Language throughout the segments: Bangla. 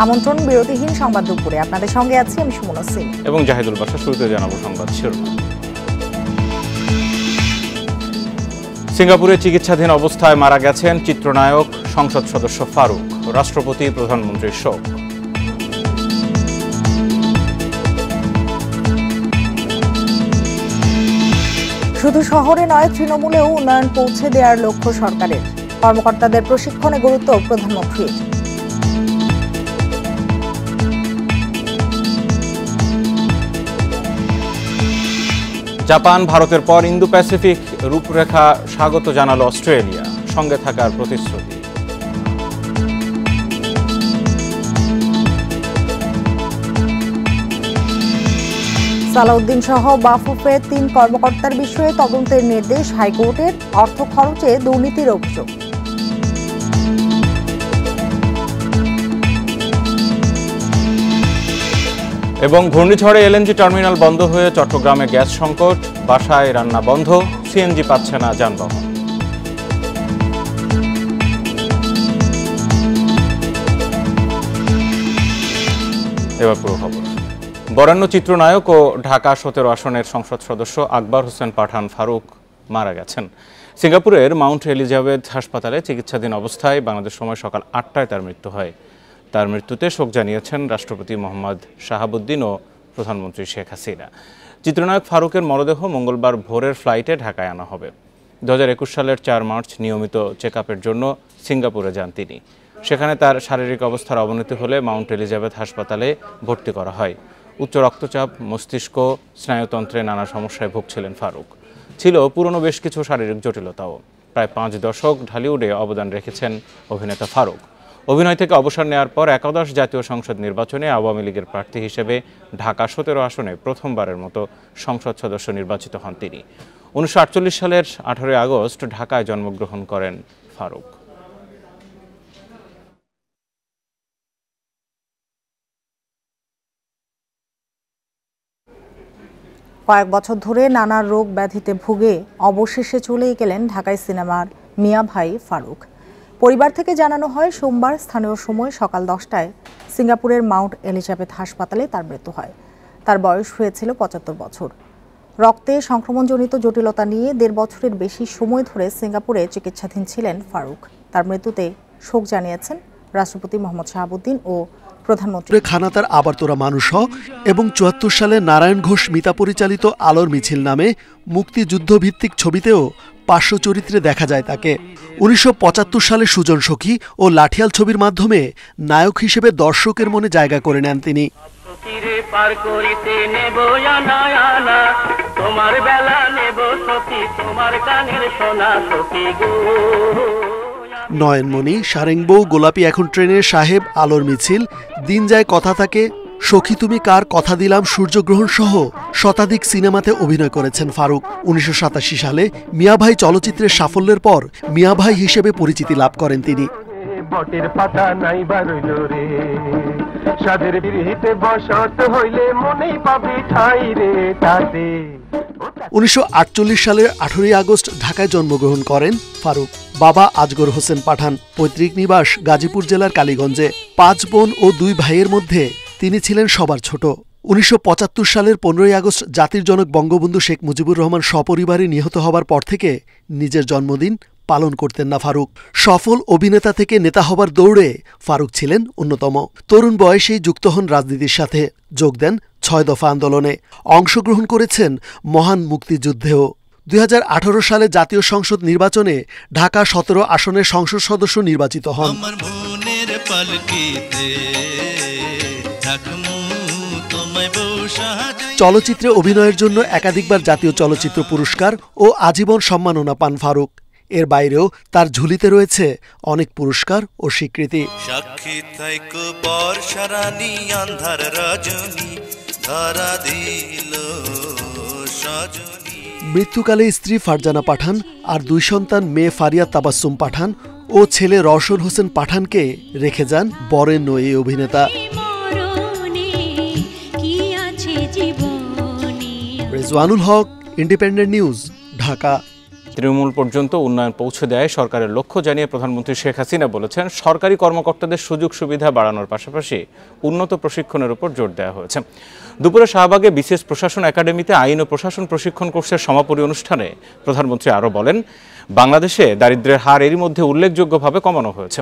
আমন্ত্রণ বিরতিহীন সংবাদ দুপুরে আপনাদের সঙ্গে আছি আমি সুমনা সিং এবং জাহিদুল বাশা। শুরুতে জানাবো সংবাদ শিরোনাম। সিঙ্গাপুরে চিকিৎসাধীন অবস্থায় মারা গেছেন চিত্রনায়ক সংসদ সদস্য ফারুক। রাষ্ট্রপতি প্রধানমন্ত্রীর শোক। শুধু শহরে নয়, তৃণমূলেও উন্নয়ন পৌঁছে দেওয়ার লক্ষ্য সরকারের। কর্মকর্তাদের প্রশিক্ষণে গুরুত্ব প্রধানমন্ত্রীর। জাপান ভারতের পর ইন্দো প্যাসিফিক রূপরেখা স্বাগত জানালো অস্ট্রেলিয়া, সঙ্গে থাকার প্রতিশ্রুতি। সালাউদ্দিন সহ বাফুফের ৩ কর্মকর্তার বিষয়ে তদন্তের নির্দেশ হাইকোর্টের। অর্থ খরচে দুর্নীতির অভিযোগ। এবং ঘূর্ণিঝড়ে এলএনজি টার্মিনাল বন্ধ হয়ে চট্টগ্রামে গ্যাস সংকট, বাসায় রান্না বন্ধ, সিএনজি পাচ্ছে না যানবাহন। এবার পুরো খবর। বরেণ্য চিত্রনায়ক ও ঢাকা ১৭ আসনের সংসদ সদস্য আকবর হোসেন পাঠান ফারুক মারা গেছেন। সিঙ্গাপুরের মাউন্ট এলিজাবেথ হাসপাতালে চিকিৎসাধীন অবস্থায় বাংলাদেশ সময় সকাল ৮টায় তার মৃত্যু হয়। তার মৃত্যুতে শোক জানিয়েছেন রাষ্ট্রপতি মোহাম্মদ শাহাবুদ্দিন ও প্রধানমন্ত্রী শেখ হাসিনা। চিত্রনায়ক ফারুকের মরদেহ মঙ্গলবার ভোরের ফ্লাইটে ঢাকায় আনা হবে। ২০২১ সালের ৪ মার্চ নিয়মিত চেকআপের জন্য সিঙ্গাপুরে যান তিনি। সেখানে তার শারীরিক অবস্থার অবনতি হলে মাউন্ট এলিজাবেথ হাসপাতালে ভর্তি করা হয়। উচ্চ রক্তচাপ, মস্তিষ্ক, স্নায়ুতন্ত্রে নানা সমস্যায় ভুগছিলেন ফারুক। ছিল পুরনো বেশ কিছু শারীরিক জটিলতাও। প্রায় ৫ দশক ঢালিউডে অবদান রেখেছেন অভিনেতা ফারুক। অভিনয় থেকে অবসর নেওয়ার পর একাদশ জাতীয় সংসদ নির্বাচনে আওয়ামী লীগের প্রার্থী হিসেবে ঢাকা ১৭ আসনে প্রথমবারের মতো সংসদ সদস্য নির্বাচিত হন তিনি। ১৯৪৮ সালের ১৮ আগস্ট ঢাকায় জন্মগ্রহণ করেন ফারুক। কয়েক বছর ধরে নানা রোগ ব্যাধিতে ভুগে অবশেষে চলেই গেলেন ঢাকায় সিনেমার মিয়া ভাই ফারুক। পরিবার থেকে জানানো হয় সোমবার স্থানীয় সময় সকাল ১০টায় সিঙ্গাপুরের মাউন্ট এলিজাবেথ হাসপাতালে তার মৃত্যু হয়। তার বয়স হয়েছিল ৭৫ বছর। রক্তে সংক্রমণজনিত জটিলতা নিয়ে ১.৫ বছরের বেশি সময় ধরে সিঙ্গাপুরে চিকিৎসাধীন ছিলেন ফারুক। তার মৃত্যুতে শোক জানিয়েছেন রাষ্ট্রপতি মোহাম্মদ শাহাবুদ্দিন ও প্রধানমন্ত্রী। খানাতার আবার তোরা মানুষ এবং ৭৪ সালে নারায়ণ ঘোষ মিতা পরিচালিত আলোর মিছিল নামে মুক্তিযুদ্ধভিত্তিক ছবিতেও পার্শ্ব চরিত্রে দেখা যায় তাকে। ১৯৭৫ সালে সুজন সখী ও লাঠিয়াল ছবির মাধ্যমে নায়ক হিসেবে দর্শকের মনে জায়গা করে নেন তিনি। নয়নমণি, সারেংবউ, গোলাপি, এখন ট্রেনের সাহেব, আলোর মিছিল, দিন যায় কথা থাকে, সখী তুমি কার, কথা দিলাম, সূর্যগ্রহণ সহ শতাধিক সিনেমাতে অভিনয় করেছেন ফারুক। ১৯৮৭ সালে মিয়া ভাই চলচ্চিত্রের সাফল্যের পর মিয়া ভাই হিসেবে পরিচিতি লাভ করেন তিনি। ১৯৪৮ সালের ১৮ আগস্ট ঢাকায় জন্মগ্রহণ করেন ফারুক। বাবা আজগর হোসেন পাঠান, পৈতৃক নিবাস গাজীপুর জেলার কালীগঞ্জে। ৫ বোন ও ২ ভাইয়ের মধ্যে তিনি ছিলেন সবার ছোট। ১৯৭৫ সালের ১৫ আগস্ট জাতির জনক বঙ্গবন্ধু শেখ মুজিবুর রহমান সপরিবারে নিহত হবার পর থেকে নিজের জন্মদিন পালন করতেন না ফারুক। সফল অভিনেতা থেকে নেতা হবার দৌড়ে ফারুক ছিলেন অন্যতম। তরুণ বয়সেই যুক্ত হন রাজনীতির সাথে, যোগ দেন ৬ দফা আন্দোলনে, অংশগ্রহণ করেছেন মহান মুক্তিযুদ্ধেও। ২০১৮ সালে জাতীয় সংসদ নির্বাচনে ঢাকা ১৭ আসনের সংসদ সদস্য নির্বাচিত হন। চলচ্চিত্রে অভিনয়ের জন্য একাধিকবার জাতীয় চলচ্চিত্র পুরস্কার ও আজীবন সম্মাননা পান ফারুক। এর বাইরেও তার ঝুলিতে রয়েছে অনেক পুরস্কার ও স্বীকৃতি। মৃত্যুকালে স্ত্রী ফারজানা পাঠান আর ২ সন্তান মেয়ে ফারিয়া তাবাসসুম পাঠান ও ছেলে রওশন হোসেন পাঠানকে রেখে যান বরেণ্য এই অভিনেতা। রেজওয়ানুল হক, ইন্ডিপেন্ডেন্ট নিউজ, ঢাকা। তৃণমূল পর্যন্ত উন্নয়ন পৌঁছে দেয় সরকারের লক্ষ্য জানিয়ে প্রধানমন্ত্রী শেখ হাসিনা বলেছেন, সরকারি কর্মকর্তাদের সুযোগ সুবিধা বাড়ানোর পাশাপাশি উন্নত প্রশিক্ষণের উপর জোর দেওয়া হয়েছে। দুপুরে শাহবাগে বিসিএস প্রশাসন একাডেমিতে আইন ও প্রশাসন প্রশিক্ষণ কোর্সের সমাপনী অনুষ্ঠানে প্রধানমন্ত্রী আরও বলেন, বাংলাদেশে দারিদ্র্যের হার এরই মধ্যে উল্লেখযোগ্যভাবে কমানো হয়েছে।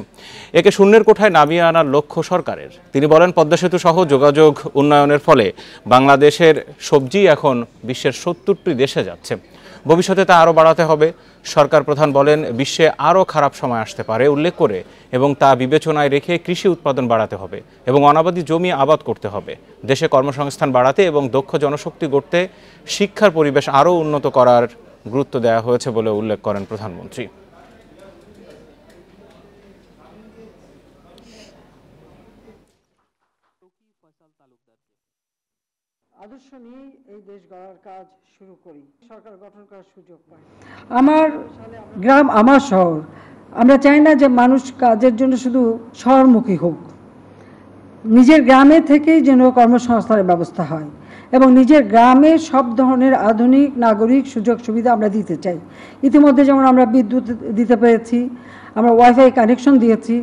একে শূন্যের কোঠায় নামিয়ে আনার লক্ষ্য সরকারের। তিনি বলেন, পদ্মা সেতু সহ যোগাযোগ উন্নয়নের ফলে বাংলাদেশের সবজি এখন বিশ্বের ৭০টি দেশে যাচ্ছে। ভবিষ্যতে তা আরও বাড়াতে হবে। সরকার প্রধান বলেন, বিশ্বে আরও খারাপ সময় আসতে পারে উল্লেখ করে এবং তা বিবেচনায় রেখে কৃষি উৎপাদন বাড়াতে হবে এবং অনাবাদি জমি আবাদ করতে হবে। দেশে কর্মসংস্থান বাড়াতে এবং দক্ষ জনশক্তি গড়তে শিক্ষার পরিবেশ আরও উন্নত করার গুরুত্ব দেওয়া হয়েছে বলে উল্লেখ করেন প্রধানমন্ত্রী। আদর্শ নিয়েই এই দেশ গড়ার কাজ শুরু করি, সরকার গঠন করার সুযোগ পাই। আমার গ্রাম আমার শহর। আমরা চাই না যে মানুষ কাজের জন্য শুধু শহরমুখী হোক, নিজের গ্রামে থেকেই যেন কর্মসংস্থানের ব্যবস্থা হয় এবং নিজের গ্রামে সব ধরনের আধুনিক নাগরিক সুযোগ সুবিধা আমরা দিতে চাই। ইতিমধ্যে যেমন আমরা বিদ্যুৎ দিতে পেরেছি, আমরা ওয়াইফাই কানেকশন দিয়েছি,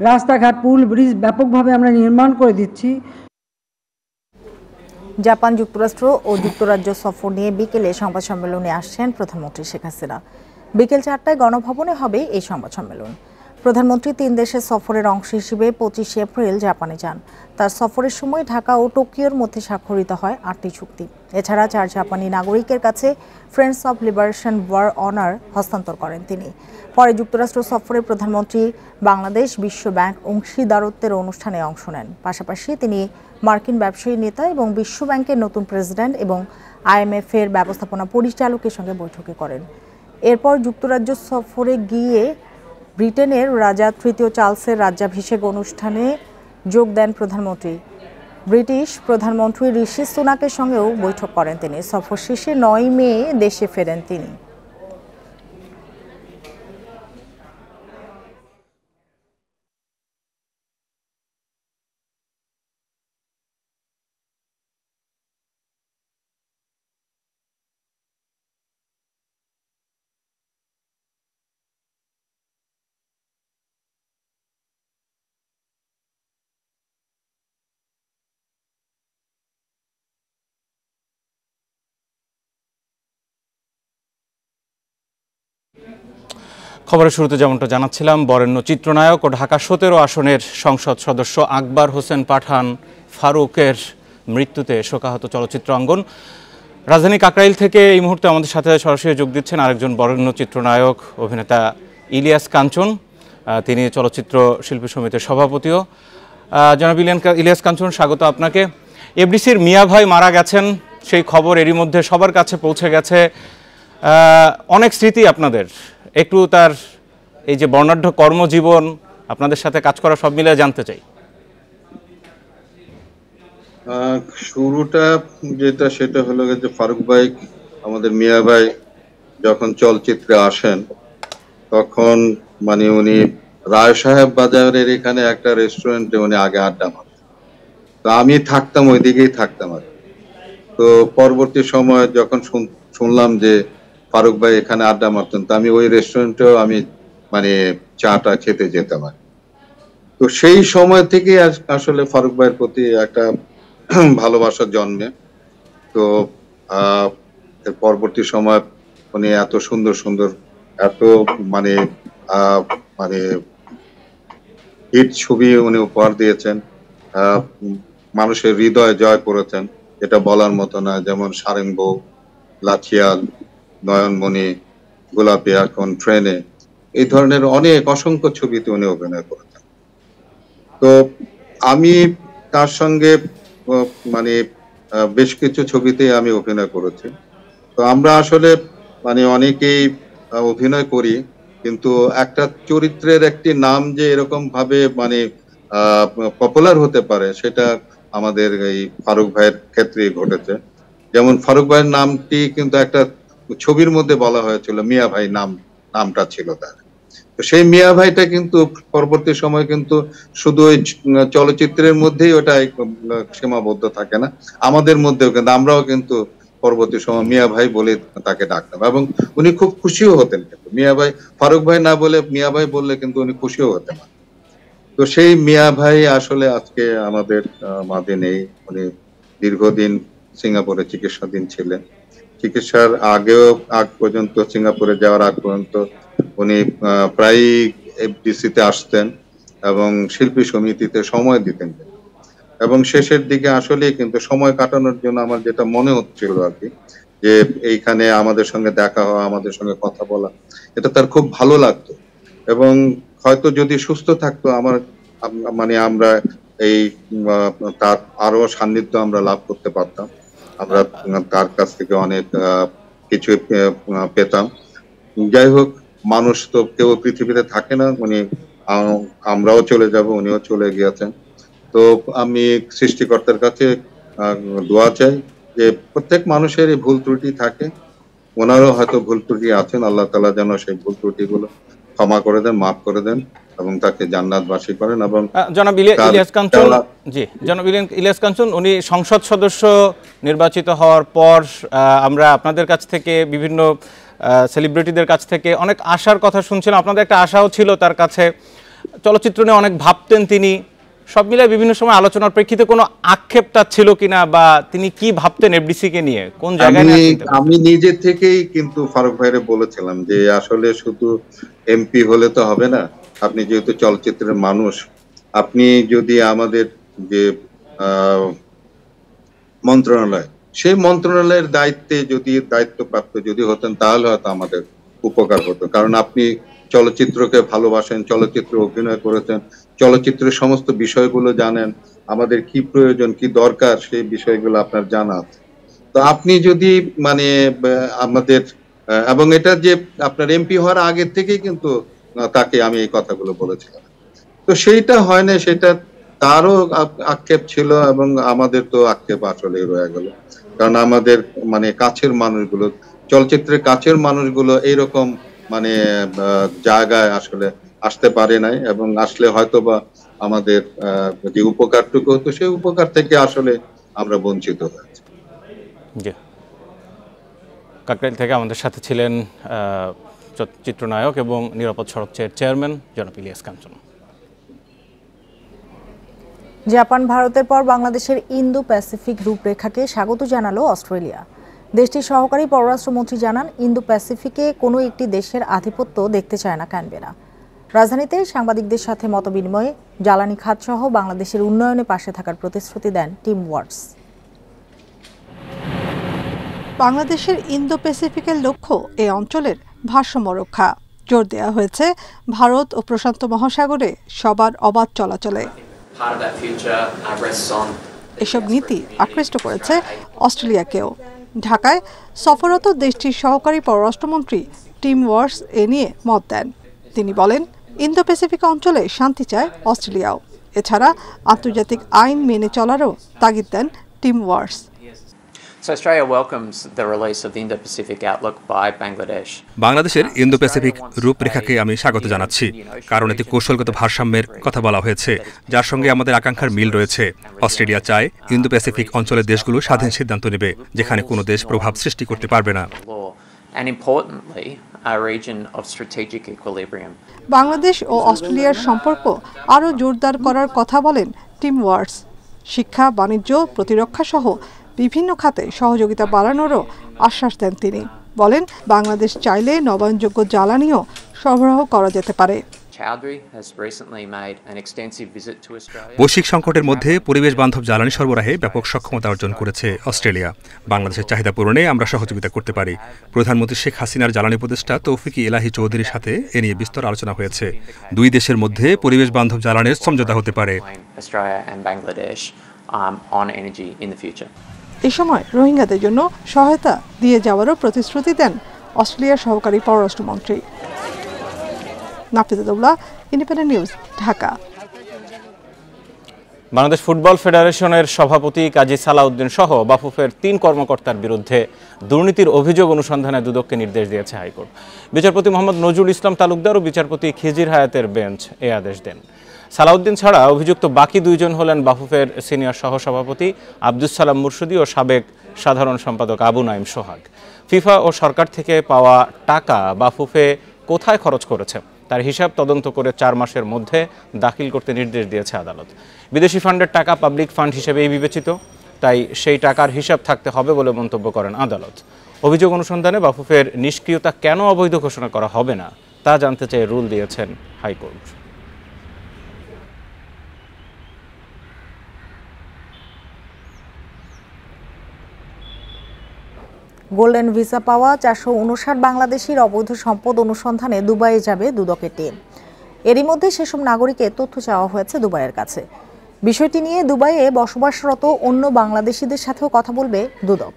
রাস্তাঘাট পুল ব্রিজ ব্যাপকভাবে আমরা নির্মাণ করে দিচ্ছি। জাপান, যুক্তরাষ্ট্র ও যুক্তরাজ্য সফর নিয়ে বিকেলে সংবাদ সম্মেলনে আসছেন প্রধানমন্ত্রী শেখ হাসিনা। বিকেল 4টায় গণভবনে হবে এই সংবাদ সম্মেলন। প্রধানমন্ত্রী 3 দেশের সফরের অংশ হিসেবে 25 এপ্রিল জাপানে যান। তার সফরের সময় ঢাকা ও টোকিওর মধ্যে স্বাক্ষরিত হয় 8টি চুক্তি। এছাড়া 4 জাপানি নাগরিকের কাছে Friends of Liberation War honour হস্তান্তর করেন তিনি। পরে যুক্তরাষ্ট্র সফরে প্রধানমন্ত্রী বাংলাদেশ বিশ্ব ব্যাংক অংশীদারত্বের অনুষ্ঠানে অংশ নেন। পাশাপাশি তিনি মার্কিন ব্যবসায়ী নেতা এবং বিশ্ব ব্যাংকের নতুন প্রেসিডেন্ট এবং IMF এর ব্যবস্থাপনা পরিচালকের সঙ্গে বৈঠকে করেন। এরপর যুক্তরাজ্য সফরে গিয়ে ব্রিটেনের রাজা 3য় চার্লসের রাজ্যাভিষেক অনুষ্ঠানে যোগ দেন প্রধানমন্ত্রী। ব্রিটিশ প্রধানমন্ত্রী ঋষি সুনাকের সঙ্গেও বৈঠক করেন তিনি। সফর শেষে 9 মে দেশে ফেরেন তিনি। খবরের শুরুতে যেমনটা জানাচ্ছিলাম, বরেণ্য চিত্রনায়ক ও ঢাকা 17 আসনের সংসদ সদস্য আকবর হোসেন পাঠান ফারুকের মৃত্যুতে শোকাহত চলচ্চিত্র অঙ্গন। রাজধানী কাকরাইল থেকে এই মুহূর্তে আমাদের সাথে সরাসরি যোগ দিচ্ছেন আরেকজন বরেণ্য চিত্রনায়ক অভিনেতা ইলিয়াস কাঞ্চন। তিনি চলচ্চিত্র শিল্পী সমিতির সভাপতিও। জনাব ইলিয়াস কাঞ্চন, স্বাগত আপনাকে। এফডিসির মিয়া ভাই মারা গেছেন, সেই খবর এরই মধ্যে সবার কাছে পৌঁছে গেছে। অনেক স্মৃতি আপনাদের, একটু তার এই যে বর্ণাঢ্য কর্মজীবন, আপনাদের সাথে কাজ করা সব মিলে জানতে চাই। শুরুটা যেটা সেটা হলো যে ফারুক ভাই, আমাদের মিয়া ভাই যখন চলচ্চিত্রে আসেন তখন মানে উনি রায় সাহেব বাজারের এখানে একটা রেস্টুরেন্টে উনি আগে আড্ডা মারতেন। তো আমি থাকতাম ওইদিকেই থাকতাম আর। তো পরবর্তী সময় যখন শুনলাম যে ফারুক ভাই এখানে আড্ডা মারতেন, তো আমি ওই রেস্টুরেন্টেও আমি মানে চাটা খেতে যেতাম আর। তো সেই সময় থেকে আসলে ফারুক ভাইয়ের প্রতি একটা ভালোবাসা জন্মে। তো পরবর্তী সময় উনি এত সুন্দর সুন্দর এত মানে মানে হিট ছবি উনি উপহার দিয়েছেন, মানুষের হৃদয় জয় করেছেন, এটা বলার মতো না। যেমন সারেঙ্গ, লাঠিয়াল, নয়নমণি, গোলাপি এখন ট্রেনে, এই ধরনের অনেক অসংখ্য ছবিতে উনি অভিনয় করেছেন। তো আমি তার সঙ্গে মানে বেশ কিছু ছবিতে আমি অভিনয় করেছি। তো আমরা আসলে মানে অনেকেই অভিনয় করি, কিন্তু একটা চরিত্রের একটি নাম যে এরকম ভাবে মানে পপুলার হতে পারে সেটা আমাদের এই ফারুক ভাইয়ের ক্ষেত্রে ঘটেছে। যেমন ফারুক ভাইয়ের নামটি কিন্তু একটা ছবির মধ্যে বলা হয়েছিল, মিয়া ভাই নামটা ছিল তার। তো সেই মিয়া ভাইটা কিন্তু পরবর্তী সময় কিন্তু শুধু ওই চলচ্চিত্রের মধ্যেই ওটা সীমাবদ্ধ থাকে না, আমাদের মধ্যেও কিন্তু আমরাও কিন্তু পরবর্তী সময় মিয়া ভাই বলে তাকে ডাকতাম, এবং উনি খুব খুশিও হতেন। কিন্তু মিয়া ভাই, ফারুক ভাই না বলে মিয়া ভাই বললে কিন্তু উনি খুশিও হতেন। তো সেই মিয়া ভাই আসলে আজকে আমাদের মাঝে নেই। উনি দীর্ঘদিন সিঙ্গাপুরে চিকিৎসাধীন ছিলেন। চিকিৎসার আগ পর্যন্ত, সিঙ্গাপুরে যাওয়ার আগ পর্যন্ত উনি প্রায়ই এফডিসিতে আসতেন এবং শিল্পী সমিতিতে সময় দিতেন। এবং শেষের দিকে আসলে কিন্তু সময় কাটানোর জন্য আমার যেটা মনে হচ্ছিল আর কি, যে এইখানে আমাদের সঙ্গে দেখা হওয়া, আমাদের সঙ্গে কথা বলা, এটা তার খুব ভালো লাগতো। এবং হয়তো যদি সুস্থ থাকতো, মানে আমরা এই তার আরো সান্নিধ্য আমরা লাভ করতে পারতাম। আমরা তার কাছ থেকে অনেক কিছু পেতাম। যাই হোক, মানুষ তো কেউ পৃথিবীতে থাকে না, উনি আমরাও চলে যাব, উনিও চলে গিয়েছেন। তো আমি সৃষ্টিকর্তার কাছে দোয়া চাই যে প্রত্যেক মানুষের ভুল ত্রুটি থাকে, ওনারও হয়তো ভুল ত্রুটি আছেন। আল্লাহ তাআলা যেন সেই ভুল ত্রুটিগুলো ক্ষমা করে দেন, মাফ করে দেন এবং তাকে জান্নাতবাসী করেন। এবং জনাব ইলিয়াস কাঞ্চন, জি জনাব ইলিয়াস কাঞ্চন, উনি সংসদ সদস্য নির্বাচিত হওয়ার পর আমরা আপনাদের কাছ থেকে, বিভিন্ন সেলিব্রিটিদের কাছ থেকে অনেক আশার কথা শুনছিলাম। আপনাদের একটা আশাও ছিল তার কাছে, চলচ্চিত্র নিয়ে অনেক ভাবতেন তিনি। সব মিলিয়ে বিভিন্ন সময় আলোচনার প্রেক্ষিতে কোনো আক্ষেপ তার ছিল কিনা, বা তিনি কি ভাবতেন এফডিসি কে নিয়ে, কোন জায়গায়? আমি নিজে থেকেই কিন্তু ফারুক ভাইরে বলেছিলাম যে আসলে শুধু এমপি হলে তো হবে না, আপনি যেহেতু চলচ্চিত্রের মানুষ, আপনি যদি আমাদের যে মন্ত্রণালয়, সেই মন্ত্রণালয়ের দায়িত্বপ্রাপ্ত যদি হতেন, তাহলে হয়তো আমাদের উপকার হতো। কারণ আপনি চলচ্চিত্রকে ভালোবাসেন, চলচ্চিত্র অভিনয় করেছেন, চলচ্চিত্রের সমস্ত বিষয়গুলো জানেন, আমাদের কি প্রয়োজন, কি দরকার, সেই বিষয়গুলো আপনার জানা আছে। তো আপনি যদি মানে আমাদের, এবং এটা যে আপনার এমপি হওয়ার আগে থেকেই কিন্তু তাকে আমি এই কথাগুলো বলেছিলাম। তো সেইটা হয় না, সেটা তারও আক্ষেপ ছিল এবং আমাদের তো আক্ষেপ আসলে রয়ে গেল। কারণ আমাদের মানে কাছের মানুষগুলো, চলচ্চিত্রের কাছের মানুষগুলো এইরকম মানে জায়গায় আসলে আসতে পারে নাই, এবং আসলে হয়তোবা আমাদের যে উপকারটুকু হতো, সেই উপকার থেকে আসলে আমরা বঞ্চিত হয়েছি। জি, কাকরাইল থেকে আমাদের সাথে ছিলেন চিত্রনায়ক এবং নিরাপদ সড়ক চেয়ারম্যান জনাব ইলিয়াস কাঞ্চন। জাপান ভারতের পর বাংলাদেশের ইন্দো প্যাসিফিক রূপরেখাকে স্বাগত জানালো অস্ট্রেলিয়া। দেশটির সহকারী পররাষ্ট্রমন্ত্রী জানান, ইন্দো প্যাসিফিকে কোনো একটি দেশের আধিপত্য দেখতে চায় না ক্যানবেরা। রাজধানীতে সাংবাদিকদের সাথে মতবিনিময়ে জ্বালানি খাতসহ বাংলাদেশের উন্নয়নে পাশে থাকার প্রতিশ্রুতি দেন টিম ওয়াটস। বাংলাদেশের ইন্দো প্যাসিফিকের লক্ষ্য এই অঞ্চলের ভারসাম্য রক্ষা। জোর দেওয়া হয়েছে ভারত ও প্রশান্ত মহাসাগরে সবার অবাধ চলাচলে। এসব নীতি আকৃষ্ট করেছে অস্ট্রেলিয়াকেও। ঢাকায় সফররত দেশটির সহকারী পররাষ্ট্রমন্ত্রী টিম ওয়াটস এ নিয়ে মত দেন। তিনি বলেন, ইন্দো প্যাসিফিক অঞ্চলে শান্তি চায় অস্ট্রেলিয়াও। এছাড়া আন্তর্জাতিক আইন মেনে চলারও তাগিদ দেন team what's. So Australia welcomes the release of the Indo-Pacific Outlook by Bangladesh. বাংলাদেশের ইন্দো প্যাসিফিক রূপরেখাকে আমি স্বাগত জানাচ্ছি, কারণ এতে কৌশলগত ভারসাম্যের কথা বলা হয়েছে, যার সঙ্গে আমাদের আকাঙ্ক্ষার মিল রয়েছে। অস্ট্রেলিয়া চায় ইন্দো প্যাসিফিক অঞ্চলের দেশগুলো স্বাধীন সিদ্ধান্ত নেবে, যেখানে কোনো দেশ প্রভাব সৃষ্টি করতে পারবে না। And importantly, a region of strategic equilibrium. Bangladesh ও অস্ট্রেলিয়ার সম্পর্ক আরও জোরদার করার কথা বলেন টিম ওয়াটস। শিক্ষা, বাণিজ্য, প্রতিরক্ষা সহ বিভিন্ন খাতে সহযোগিতা বাড়ানোরও আশ্বাস দেন তিনি। বলেন, বাংলাদেশ চাইলে নবায়নযোগ্য জ্বালানিও সরবরাহ করা যেতে পারে। বৈশ্বিক সংকটের মধ্যে পরিবেশ বান্ধব জ্বালানি সরবরাহে ব্যাপক সক্ষমতা অর্জন করেছে অস্ট্রেলিয়া। বাংলাদেশের চাহিদা পূরণে আমরা সহযোগিতা করতে পারি। প্রধানমন্ত্রী শেখ হাসিনার জ্বালানি উপদেষ্টা তৌফিক এলাহি চৌধুরীর সাথে এ নিয়ে বিস্তর আলোচনা হয়েছে। দুই দেশের মধ্যে পরিবেশ বান্ধব জ্বালানির সমঝোতা হতে পারে। এ সময় রোহিঙ্গাদের জন্য সহায়তা দিয়ে যাওয়ারও প্রতিশ্রুতি দেন অস্ট্রেলিয়ার সহকারী পররাষ্ট্রমন্ত্রী। Nafiza Daula, independent news, Dhaka. Bangladesh football ফেডারেশনের সভাপতি কাজী সালাউদ্দিন সহ বাফুফের 3 কর্মকর্তার বিরুদ্ধে দুর্নীতির অভিযোগ অনুসন্ধানে দুদককে নির্দেশ দিয়েছে হাইকোর্ট। বিচারপতি মোহাম্মদ নজরুল ইসলাম তালুকদার ও বিচারপতি খিজির হায়াতের বেঞ্চ এই আদেশ দেন। সালাউদ্দিন ছাড়া অভিযুক্ত বাকি 2 জন হলেন বাফুফের সিনিয়র সহসভাপতি আব্দুস সালাম মুর্শিদি ও সাবেক সাধারণ সম্পাদক আবু নাইম সোহাগ। ফিফা ও সরকার থেকে পাওয়া টাকা বাফুফে কোথায় খরচ করেছে তার হিসাব তদন্ত করে 4 মাসের মধ্যে দাখিল করতে নির্দেশ দিয়েছে আদালত। বিদেশি ফান্ডের টাকা পাবলিক ফান্ড হিসেবেই বিবেচিত, তাই সেই টাকার হিসাব থাকতে হবে বলে মন্তব্য করেন আদালত। অভিযোগ অনুসন্ধানে বাফুফের নিষ্ক্রিয়তা কেন অবৈধ ঘোষণা করা হবে না তা জানতে চেয়ে রুল দিয়েছেন হাইকোর্ট। গোল্ডেন ভিসা পাওয়া 459 বাংলাদেশির অবৈধ সম্পদ অনুসন্ধানে দুবাইয়ে যাবে দুদকের টিম। এরই মধ্যে সেসব নাগরিকের তথ্য চাওয়া হয়েছে দুবাইয়ের কাছে। বিষয়টি নিয়ে দুবাইয়ে বসবাসরত অন্য বাংলাদেশিদের সাথেও কথা বলবে দুদক।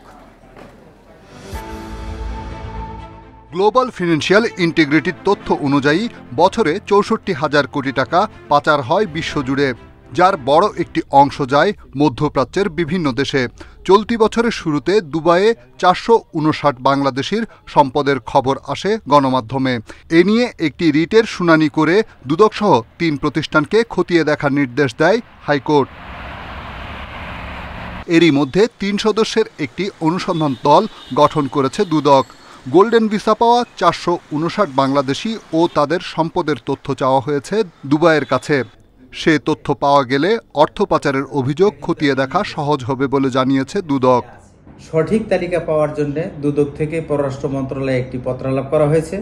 গ্লোবাল ফিনান্সিয়াল ইন্টিগ্রিটির তথ্য অনুযায়ী বছরে 64,000 কোটি টাকা পাচার হয় বিশ্বজুড়ে, যার বড় একটি অংশ যায় মধ্যপ্রাচ্যের বিভিন্ন দেশে। চলতি বছরের শুরুতে দুবাইয়ে 459 বাংলাদেশির সম্পদের খবর আসে গণমাধ্যমে। এ নিয়ে একটি রিটের শুনানি করে দুদকসহ 3 প্রতিষ্ঠানকে খতিয়ে দেখার নির্দেশ দেয় হাইকোর্ট। এরই মধ্যে 3 সদস্যের একটি অনুসন্ধান দল গঠন করেছে দুদক। গোল্ডেন ভিসা পাওয়া 459 বাংলাদেশি ও তাদের সম্পদের তথ্য চাওয়া হয়েছে দুবাইয়ের কাছে। সে তথ্য পাওয়া গেলে অর্থ পাচারের অভিযোগ খতিয়ে দেখা সহজ হবে বলে জানিয়েছে দুদক। সঠিক তালিকা পাওয়ার জন্য দুদক থেকে পররাষ্ট্র মন্ত্রণালয়ে একটি পত্রালাপ করা হয়েছে।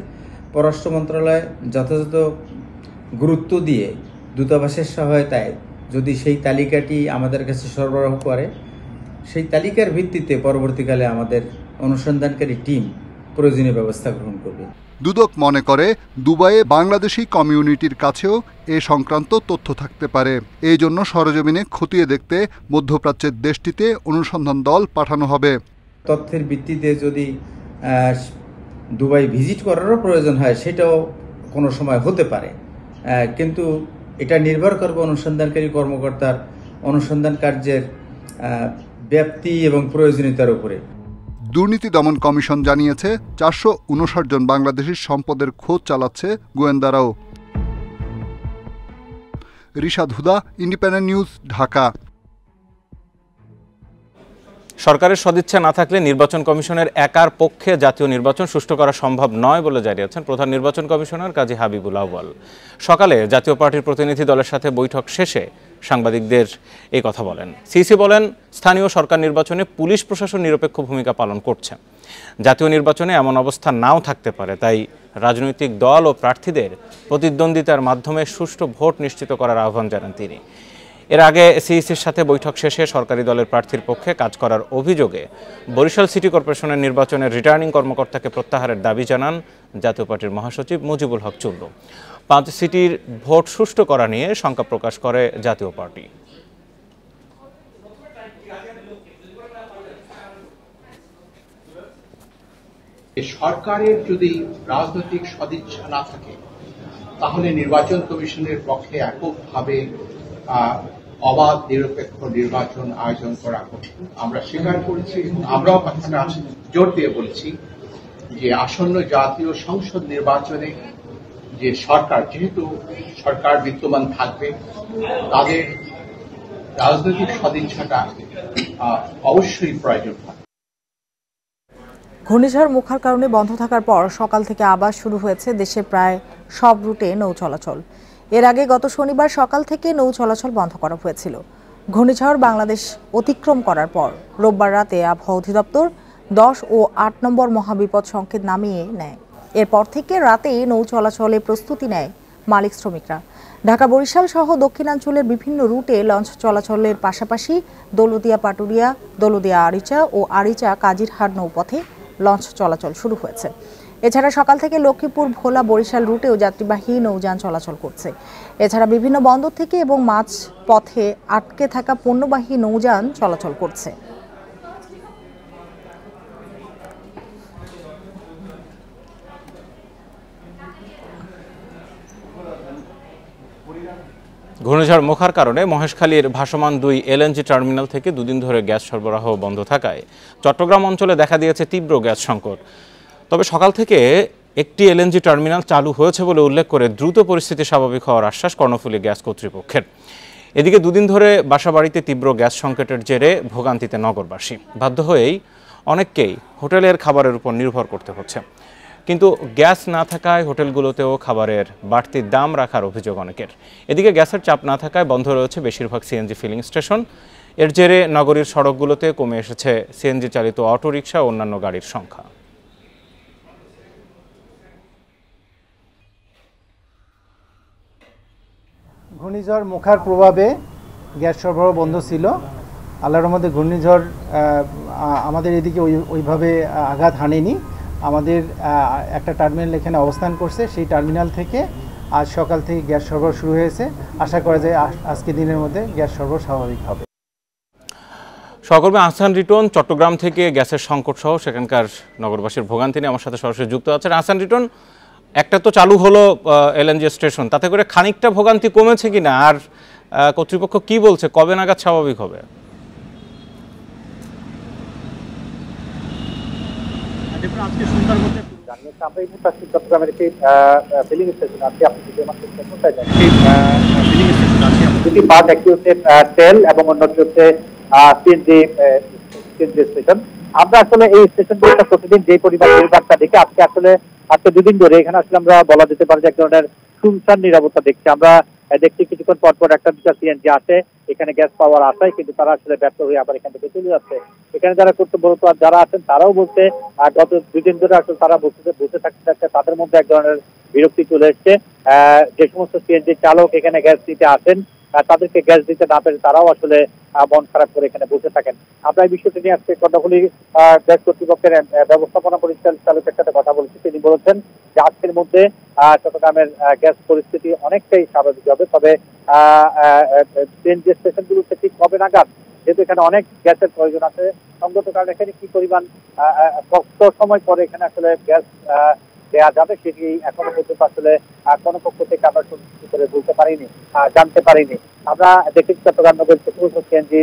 পররাষ্ট্র মন্ত্রণালয় যথাযথ গুরুত্ব দিয়ে দূতাবাসের সহায়তায় যদি সেই তালিকাটি আমাদের কাছে সরবরাহ করে, সেই তালিকার ভিত্তিতে পরবর্তীকালে আমাদের অনুসন্ধানকারী টিম প্রয়োজনীয় ব্যবস্থা গ্রহণ করবে। দুদক মনে করে দুবাইয়ে বাংলাদেশি কমিউনিটির কাছেও এ সংক্রান্ত তথ্য থাকতে পারে। এই জন্য সরেজমিনে খতিয়ে দেখতে মধ্যপ্রাচ্যের দেশটিতে অনুসন্ধান দল পাঠানো হবে। তথ্যের ভিত্তিতে যদি দুবাই ভিজিট করারও প্রয়োজন হয় সেটাও কোনো সময় হতে পারে, কিন্তু এটা নির্ভর করবে অনুসন্ধানকারী কর্মকর্তার অনুসন্ধান কার্যের ব্যাপ্তি এবং প্রয়োজনীয়তার উপরে। দুর্নীতি দমন কমিশন জানিয়েছে 459 জন বাংলাদেশির সম্পদের খোঁজ চালাচ্ছে গোয়েন্দারাও। রিশাদ হুদা, ইন্ডিপেন্ডেন্ট নিউজ, ঢাকা। সরকারের সদিচ্ছা না থাকলে নির্বাচন কমিশনের একার পক্ষে জাতীয় নির্বাচন সুষ্ঠু করা সম্ভব নয় বলে জানিয়েছেন প্রধান নির্বাচন কমিশনার কাজী হাবিবুল আউয়াল। সকালে জাতীয় পার্টির প্রতিনিধি দলের সাথে বৈঠক শেষে সাংবাদিকদের এই কথা বলেন। সিসি বলেন, স্থানীয় সরকার নির্বাচনে পুলিশ প্রশাসন নিরপেক্ষ ভূমিকা পালন করছে। জাতীয় নির্বাচনে এমন অবস্থা নাও থাকতে পারে, তাই রাজনৈতিক দল ও প্রার্থীদের প্রতিদ্বন্দ্বিতার মাধ্যমে সুষ্ঠু ভোট নিশ্চিত করার আহ্বান জানান তিনি। এর আগে সিইসির সাথে বৈঠক শেষে সরকারি দলের প্রার্থীর পক্ষে কাজ করার অভিযোগে বরিশাল সিটি কর্পোরেশনের নির্বাচনের রিটার্নিং কর্মকর্তাকে প্রত্যাহারের দাবি জানান জাতীয় পার্টির মহাসচিব মুজিবুল হক চুল্লু। 5 সিটির ভোট সুষ্ঠু করা নিয়ে শঙ্কা প্রকাশ করে জাতীয় পার্টি। সরকারের যদি রাজনৈতিক সদিচ্ছা না থাকে তাহলে নির্বাচন কমিশনের পক্ষে এককভাবে অবাধ নিরপেক্ষ নির্বাচন আয়োজন করা কঠিন। আমরা স্বীকার করেছি এবং আমরাও কথাটা জোর দিয়ে বলছি যে আসন্ন জাতীয় সংসদ নির্বাচনে যে সরকার, যেহেতু সরকার বিদ্যমান থাকবে, তাদের রাজনৈতিক সদিচ্ছাটা অবশ্যই প্রয়োজন হবে। ঘূর্ণিঝড় মুখার কারণে বন্ধ থাকার পর সকাল থেকে আবার শুরু হয়েছে দেশের প্রায় সব রুটে নৌ চলাচল। এর আগে গত শনিবার সকাল থেকে নৌ চলাচল বন্ধ করা হয়েছিল। ঘূর্ণিঝড় বাংলাদেশ অতিক্রম করার পর রোববার রাতে আবহাওয়া অধিদপ্তর 10 ও 8 নম্বর মহাবিপদ সংকেত নামিয়ে নেয়। এরপর থেকে রাতে নৌ চলাচলে প্রস্তুতি নেয় মালিক শ্রমিকরা। ঢাকা বরিশাল সহ দক্ষিণাঞ্চলের বিভিন্ন রুটে লঞ্চ চলাচলের পাশাপাশি দৌলতদিয়া পাটুরিয়া, দৌলতদিয়া আরিচা ও আরিচা কাজিরহাট নৌপথে লঞ্চ চলাচল শুরু হয়েছে। এছাড়া সকাল থেকে লক্ষ্মীপুর, ভোলা, বরিশাল রুটেও যাত্রীবাহী নৌযান চলাচল করছে। এছাড়া বিভিন্ন বন্দর থেকে এবং মাঝ পথে আটকে থাকা পণ্যবাহী নৌযান চলাচল করছে। ঘূর্ণিঝড় মোখার কারণে মহেশখালীর ভাসমান 2 এলএনজি টার্মিনাল থেকে দুদিন ধরে গ্যাস সরবরাহ বন্ধ থাকায় চট্টগ্রাম অঞ্চলে দেখা দিয়েছে তীব্র গ্যাস সংকট। তবে সকাল থেকে একটি এলএনজি টার্মিনাল চালু হয়েছে বলে উল্লেখ করে দ্রুত পরিস্থিতি স্বাভাবিক হওয়ার আশ্বাস কর্ণফুলী গ্যাস কর্তৃপক্ষের। এদিকে দুদিন ধরে বাসাবাড়িতে তীব্র গ্যাস সংকটের জেরে ভোগান্তিতে নগরবাসী। বাধ্য হয়েই অনেককেই হোটেলের খাবারের উপর নির্ভর করতে হচ্ছে। কিন্তু গ্যাস না থাকায় হোটেলগুলোতেও খাবারের বাড়তি দাম রাখার অভিযোগ অনেকের। এদিকে গ্যাসের চাপ না থাকায় বন্ধ রয়েছে বেশিরভাগ সিএনজি ফিলিং স্টেশন। এর জেরে নগরীর সড়কগুলোতে কমে এসেছে সিএনজি চালিত অটোরিকশা ও অন্যান্য গাড়ির সংখ্যা। ঘূর্ণিঝড় মোখার প্রভাবে গ্যাস সরবরাহ বন্ধ ছিল। আল্লাহর রহমতে ঘূর্ণিঝড় আমাদের এদিকে ওইভাবে আঘাত হানেনি। আমাদের একটা টার্মিনাল এখানে অবস্থান করছে, সেই টার্মিনাল থেকে আজ সকাল থেকে গ্যাস সরবরাহ শুরু হয়েছে। আশা করা যায় আজকে দিনের মধ্যে গ্যাস সরবরাহ স্বাভাবিক হবে। সহকর্মী আহসান রিটন চট্টগ্রাম থেকে গ্যাসের সংকট সহ সেখানকার নগরবাসীর ভোগান্তি নিয়ে আমার সাথে সরাসরি যুক্ত আছেন। আহসান রিটন, একটা তো চালু হলো এলএনজি স্টেশন, তাতে করে খানিকটা ভোগান্তি কমেছে কিনা, আর কর্তৃপক্ষ কি বলছে কবে নাগাদ স্বাভাবিক হবে? আজকে সন্ধ্যার মধ্যে জানিয়েছে আমরা এই মুহূর্তে চট্টগ্রামের একটি ফিলিং স্টেশন আছে। আপনি যদি আমার কোথায় যান ফিলিং স্টেশন আছে, দুটি বাস, একটি হচ্ছে তেল এবং অন্যটি হচ্ছে সিএনজি স্টেশন। আমরা আসলে এই স্টেশনগুলোতে প্রতিদিন যে পরিমাণ নিরাপত্তা দেখি, আজকে দুদিন ধরে এখানে আসলে আমরা বলা যেতে পারে যে এক ধরনের শুনশান নিরাপত্তা দেখছি। আমরা দেখছি কিছুক্ষণ পর পর একটা দুটা সিএনজি আসে এখানে গ্যাস পাওয়ার আশায়, কিন্তু তারা আসলে ব্যর্থ হয়ে আবার এখান থেকে চলে যাচ্ছে। এখানে যারা কর্তব্যরত যারা আছেন তারাও বলছে গত দুদিন ধরে আসলে তারা বসে থাকতে তাদের মধ্যে এক ধরনের বিরক্তি চলে এসছে। যে সমস্ত সিএনজি চালক এখানে গ্যাস দিতে আসেন তাদেরকে গ্যাস দিতে না পেরে তারাও আসলে মন খারাপ করে এখানে বসে থাকেন। আমরা এই বিষয়টি নিয়ে আজকে কর্ণফুলী গ্যাস কর্তৃপক্ষের ব্যবস্থাপনা পরিচালকের সাথে কথা বলেছি। তিনি বলেছেন যে আজকের মধ্যে চট্টগ্রামের গ্যাস পরিস্থিতি অনেকটাই স্বাভাবিক হবে। তবে সিএনজি স্টেশনগুলোতে ঠিক কবে নাগাদ, যেহেতু এখানে অনেক গ্যাসের প্রয়োজন আছে, সঙ্গত কারণে এখানে কি পরিমাণ কত সময় পরে এখানে আসলে গ্যাস দেওয়া যাবে সেটি এখনো পর্যন্ত আসলে কোনো পক্ষ থেকে আমরা সুনিশ্চিত করে বলতে পারিনি, জানতে পারিনি। আমরা দেখেছি চট্টগ্রাম নগরের যে সমস্ত সিএনজি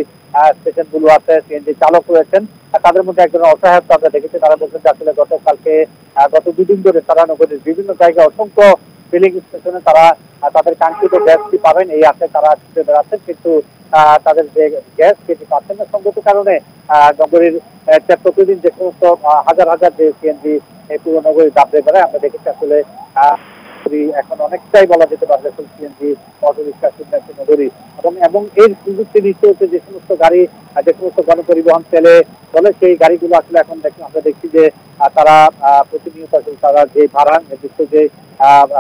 স্টেশনগুলো আছে, সিএনজি চালক রয়েছেন, তাদের মধ্যে একজন অসহায়ত্ব আমরা দেখেছি। তারা বলছেন যে আসলে গত দুদিন ধরে সারা নগরের বিভিন্ন জায়গায় অসংখ্য ফিলিং স্টেশনে তারা তাদের কাঙ্ক্ষিত গ্যাসটি পাবেন এই আশায় তারা ছুটে বেড়াচ্ছেন, কিন্তু তাদের যে গ্যাস সেটি পাচ্ছেন না। সঙ্গত কারণে নগরীর প্রতিদিন যে সমস্ত হাজার হাজার যে সিএনজি পুরো নগরী দাবড়ে বেড়ায়, আমরা দেখেছি আসলে এখন অনেকটাই বলা যেতে পারে সিএনজি অটোরিকশা নগরী এবং এর সুযোগটি নিচ্ছে হচ্ছে যে সমস্ত গাড়ি, যে সমস্ত গণপরিবহন চলে সেই গাড়িগুলো আসলে এখন আমরা দেখছি যে তারা প্রতিনিয়ত আসলে তারা যে ভাড়া নির্দিষ্ট যে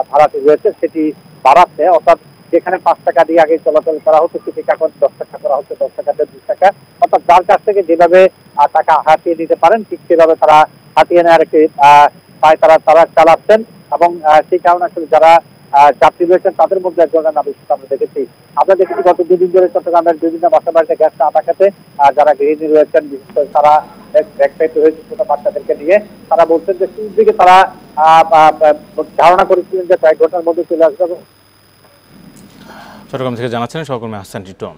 ভাড়াটি রয়েছে সেটি বাড়াচ্ছে। অর্থাৎ যেখানে 5 টাকা দিয়ে আগে চলাচল করা হতো সেটি এখন 10 টাকা করা হচ্ছে, 10 টাকা 20 টাকা। অর্থাৎ যার কাছ থেকে যেভাবে টাকা হাতিয়ে নিতে পারেন ঠিক সেভাবে তারা হাতিয়ে নেওয়ার একটি তারা চালাচ্ছেন এবং সেই কারণে আসলে যারা যাত্রী রয়েছেন তাদের মধ্যে এক ধরনের নাবিকতা আমরা দেখেছি। আমরা দেখেছি গত দুদিন ধরে চট্টগ্রামের বিভিন্ন বাসা বাড়িতে গ্যাস না থাকাতে যারা গৃহিণী রয়েছেন, বিশেষ করে তারা ব্যাকসাইড হয়েছে ছোট বাচ্চাদেরকে নিয়ে, তারা বলছেন যে শুরুর দিকে তারা ধারণা করেছিলেন যে কয়েক ঘন্টার মধ্যে চলে আসবে। চট্টগ্রাম থেকে জানাচ্ছেন সহকর্মী আহসান রিটন।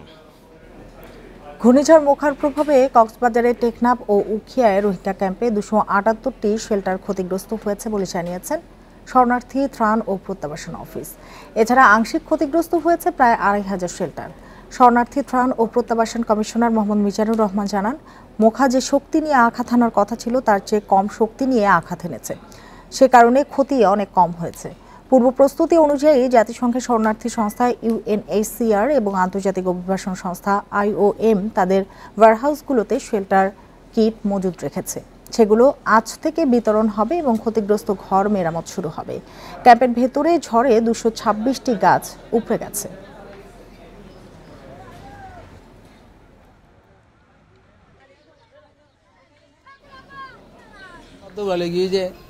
ঘূর্ণিঝড় মোখার প্রভাবে কক্সবাজারের টেকনাফ ও উখিয়ায় রোহিঙ্গা ক্যাম্পে 278টি শেল্টার ক্ষতিগ্রস্ত হয়েছে বলে জানিয়েছেন শরণার্থী ত্রাণ ও প্রত্যাবাসন অফিস। এছাড়া আংশিক ক্ষতিগ্রস্ত হয়েছে প্রায় 2500 শেল্টার। শরণার্থী ত্রাণ ও প্রত্যাবাসন কমিশনার মোহাম্মদ মিজানুর রহমান জানান, মোখা যে শক্তি নিয়ে আঘাত হানার কথা ছিল তার চেয়ে কম শক্তি নিয়ে আঘাত এনেছে, সে কারণে ক্ষতি অনেক কম হয়েছে। পূর্ব প্রস্তুতি অনুযায়ী জাতিসংঘের শরণার্থী সংস্থা UNHCR এবং আন্তর্জাতিক অভিবাসন সংস্থা IOM তাদের ওয়্যারহাউসগুলোতে শেল্টার কিট মজুদ রেখেছে। সেগুলো আজ থেকে বিতরণ হবে এবং ক্ষতিগ্রস্ত ঘর মেরামত শুরু হবে। ক্যাম্পের ভেতরে ঝড়ে 226টি গাছ উপড়ে গেছে।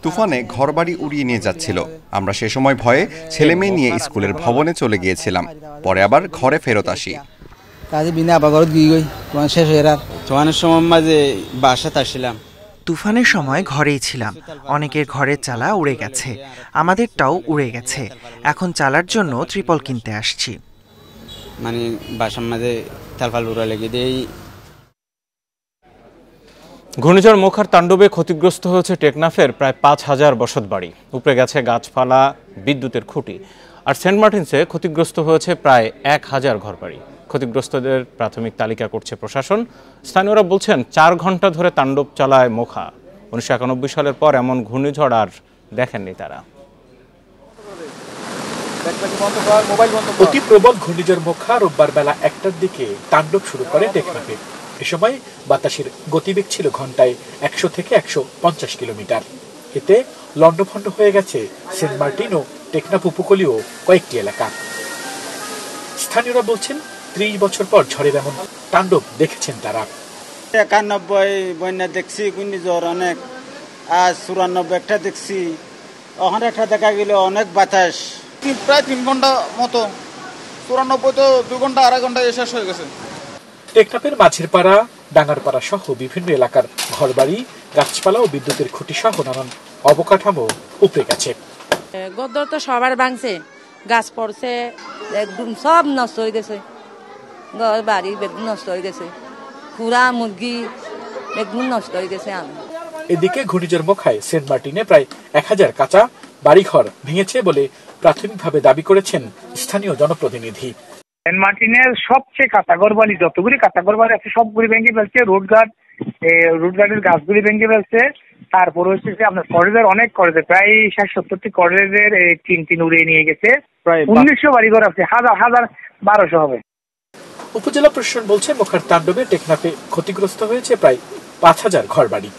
তুফানে ঘরবাড়ি উড়িয়ে নিয়ে যাচ্ছিল। আমরা সে সময় ভয়ে ছেলে মেয়ে নিয়ে স্কুলের ভবনে চলে গিয়েছিলাম, পরে আবার ঘরে ফেরত আসি। তুফানের সময় ঘরেই ছিলাম, অনেকের ঘরের চালা উড়ে গেছে, আমাদেরটাও উড়ে গেছে। এখন চালার জন্য ত্রিপল কিনতে আসছি। মানে বাসার মাঝে তালফাল উড়া লেগে দেয়। ঘূর্ণিঝড় মোখার তাণ্ডবে ক্ষতিগ্রস্ত হয়েছে টেকনাফের প্রায় ৫,০০০ বসতবাড়ি, উপড়ে গেছে গাছপালা, বিদ্যুতের খুঁটি। আর সেন্ট মার্টিনসে ক্ষতিগ্রস্ত হয়েছে প্রায় ১,০০০ ঘরবাড়ি। ক্ষতিগ্রস্তদের প্রাথমিক তালিকা করছে প্রশাসন। স্থানীয়রা বলছেন ৪ ঘন্টা ধরে তাণ্ডব চালায় মোখা। ১৯৯১ সালের পর এমন ঘূর্ণিঝড় আর দেখেননি তারা। অতি প্রবল ঘূর্ণিঝড় মোখা রোববার বেলা ১টার দিকে তাণ্ডব শুরু করে টেকনাফে। এ সময় বাতাসের গতিবেগ ছিল ঘন্টায় ১০০ থেকে ১৫০ কিলোমিটার। এতে লন্ডভন্ড হয়ে গেছে সেন্ট মার্টিন ও টেকনাফ উপকূলীয় কয়েকটি এলাকা। স্থানীয়রা বলছেন ৩০ বছর পর ঝড়ের এমন তাণ্ডব দেখেছেন তারা। ৯১ বন্যা দেখছি, ঘূর্ণিঝড় অনেক, আজ ৯৪ একটা দেখছি, ওখানে একটা দেখা গেল অনেক বাতাস, প্রায় ৩ ঘন্টা মতো। ৯৪ তো ২ ঘন্টা ২.৫ ঘন্টা শেষ হয়ে গেছে। টেকনাফের মাঝের পাড়া, ডাঙ্গারপাড়া সহ বিভিন্ন এলাকার ঘরবাড়ি, গাছপালা ও বিদ্যুতের খুঁটি সহ নানান অবকাঠামো উপড়ে গেছে। গদ্দর তো সবার ভাঙছে, গাছ পড়ছে, একদম সব নষ্ট হয়ে গেছে, ঘর বাড়ি বেগুন নষ্ট হয়ে গেছে, পুরা মুরগি বেগুন নষ্ট হয়ে গেছে। এদিকে ঘূর্ণিঝড় মোখায় সেন্ট মার্টিনে প্রায় ১,০০০ কাঁচা বাড়িঘর ভেঙেছে বলে প্রাথমিকভাবে দাবি করেছেন স্থানীয় জনপ্রতিনিধি। সেন্ট মার্টিনের সবচেয়ে কাঁচাঘর বাড়ি, যতগুলি কাঁচাঘর বাড়ি আছে সবগুলি ভেঙে ফেলছে। রুটগার্ডের গাছগুলি ভেঙে ফেলছে। তারপর হচ্ছে যে আপনার করিডোর, অনেক করিডোর, প্রায় ৬০-৭০টি করিডোরের টিন উড়িয়ে নিয়ে গেছে। প্রায় ১৯০০ বাড়িঘর আছে, হাজার ১২০০ হবে। উপজেলা প্রশাসন বলছে মোখার তাণ্ডবে টেকনাফে ক্ষতিগ্রস্ত হয়েছে প্রায় ৫,০০০ ঘরবাড়ি।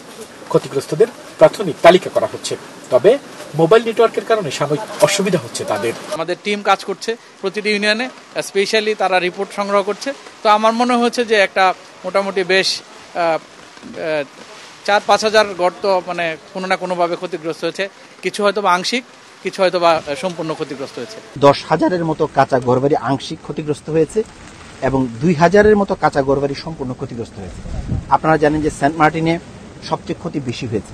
ক্ষতিগ্রস্তদের প্রাথমিক তালিকা করা হচ্ছে, তবে মোবাইল নেটওয়ার্কের কারণে সাময়িক অসুবিধা হচ্ছে তাদের। আমাদের টিম কাজ করছে প্রতিটি ইউনিয়নে, স্পেশালি তারা রিপোর্ট সংগ্রহ করছে। তো আমার মনে হচ্ছে যে একটা মোটামুটি বেশ ৪-৫ হাজার ঘর তো মানে কোনো না কোনোভাবে ক্ষতিগ্রস্ত হয়েছে। কিছু হয়তো বা আংশিক, কিছু হয়তো বা সম্পূর্ণ ক্ষতিগ্রস্ত হয়েছে। ১০,০০০-এর মতো কাঁচা ঘরবাড়ি আংশিক ক্ষতিগ্রস্ত হয়েছে এবং ২,০০০-এর মতো কাঁচা ঘরবাড়ি সম্পূর্ণ ক্ষতিগ্রস্ত হয়েছে। আপনারা জানেন যে সেন্ট মার্টিনে সবচেয়ে ক্ষতি বেশি হয়েছে।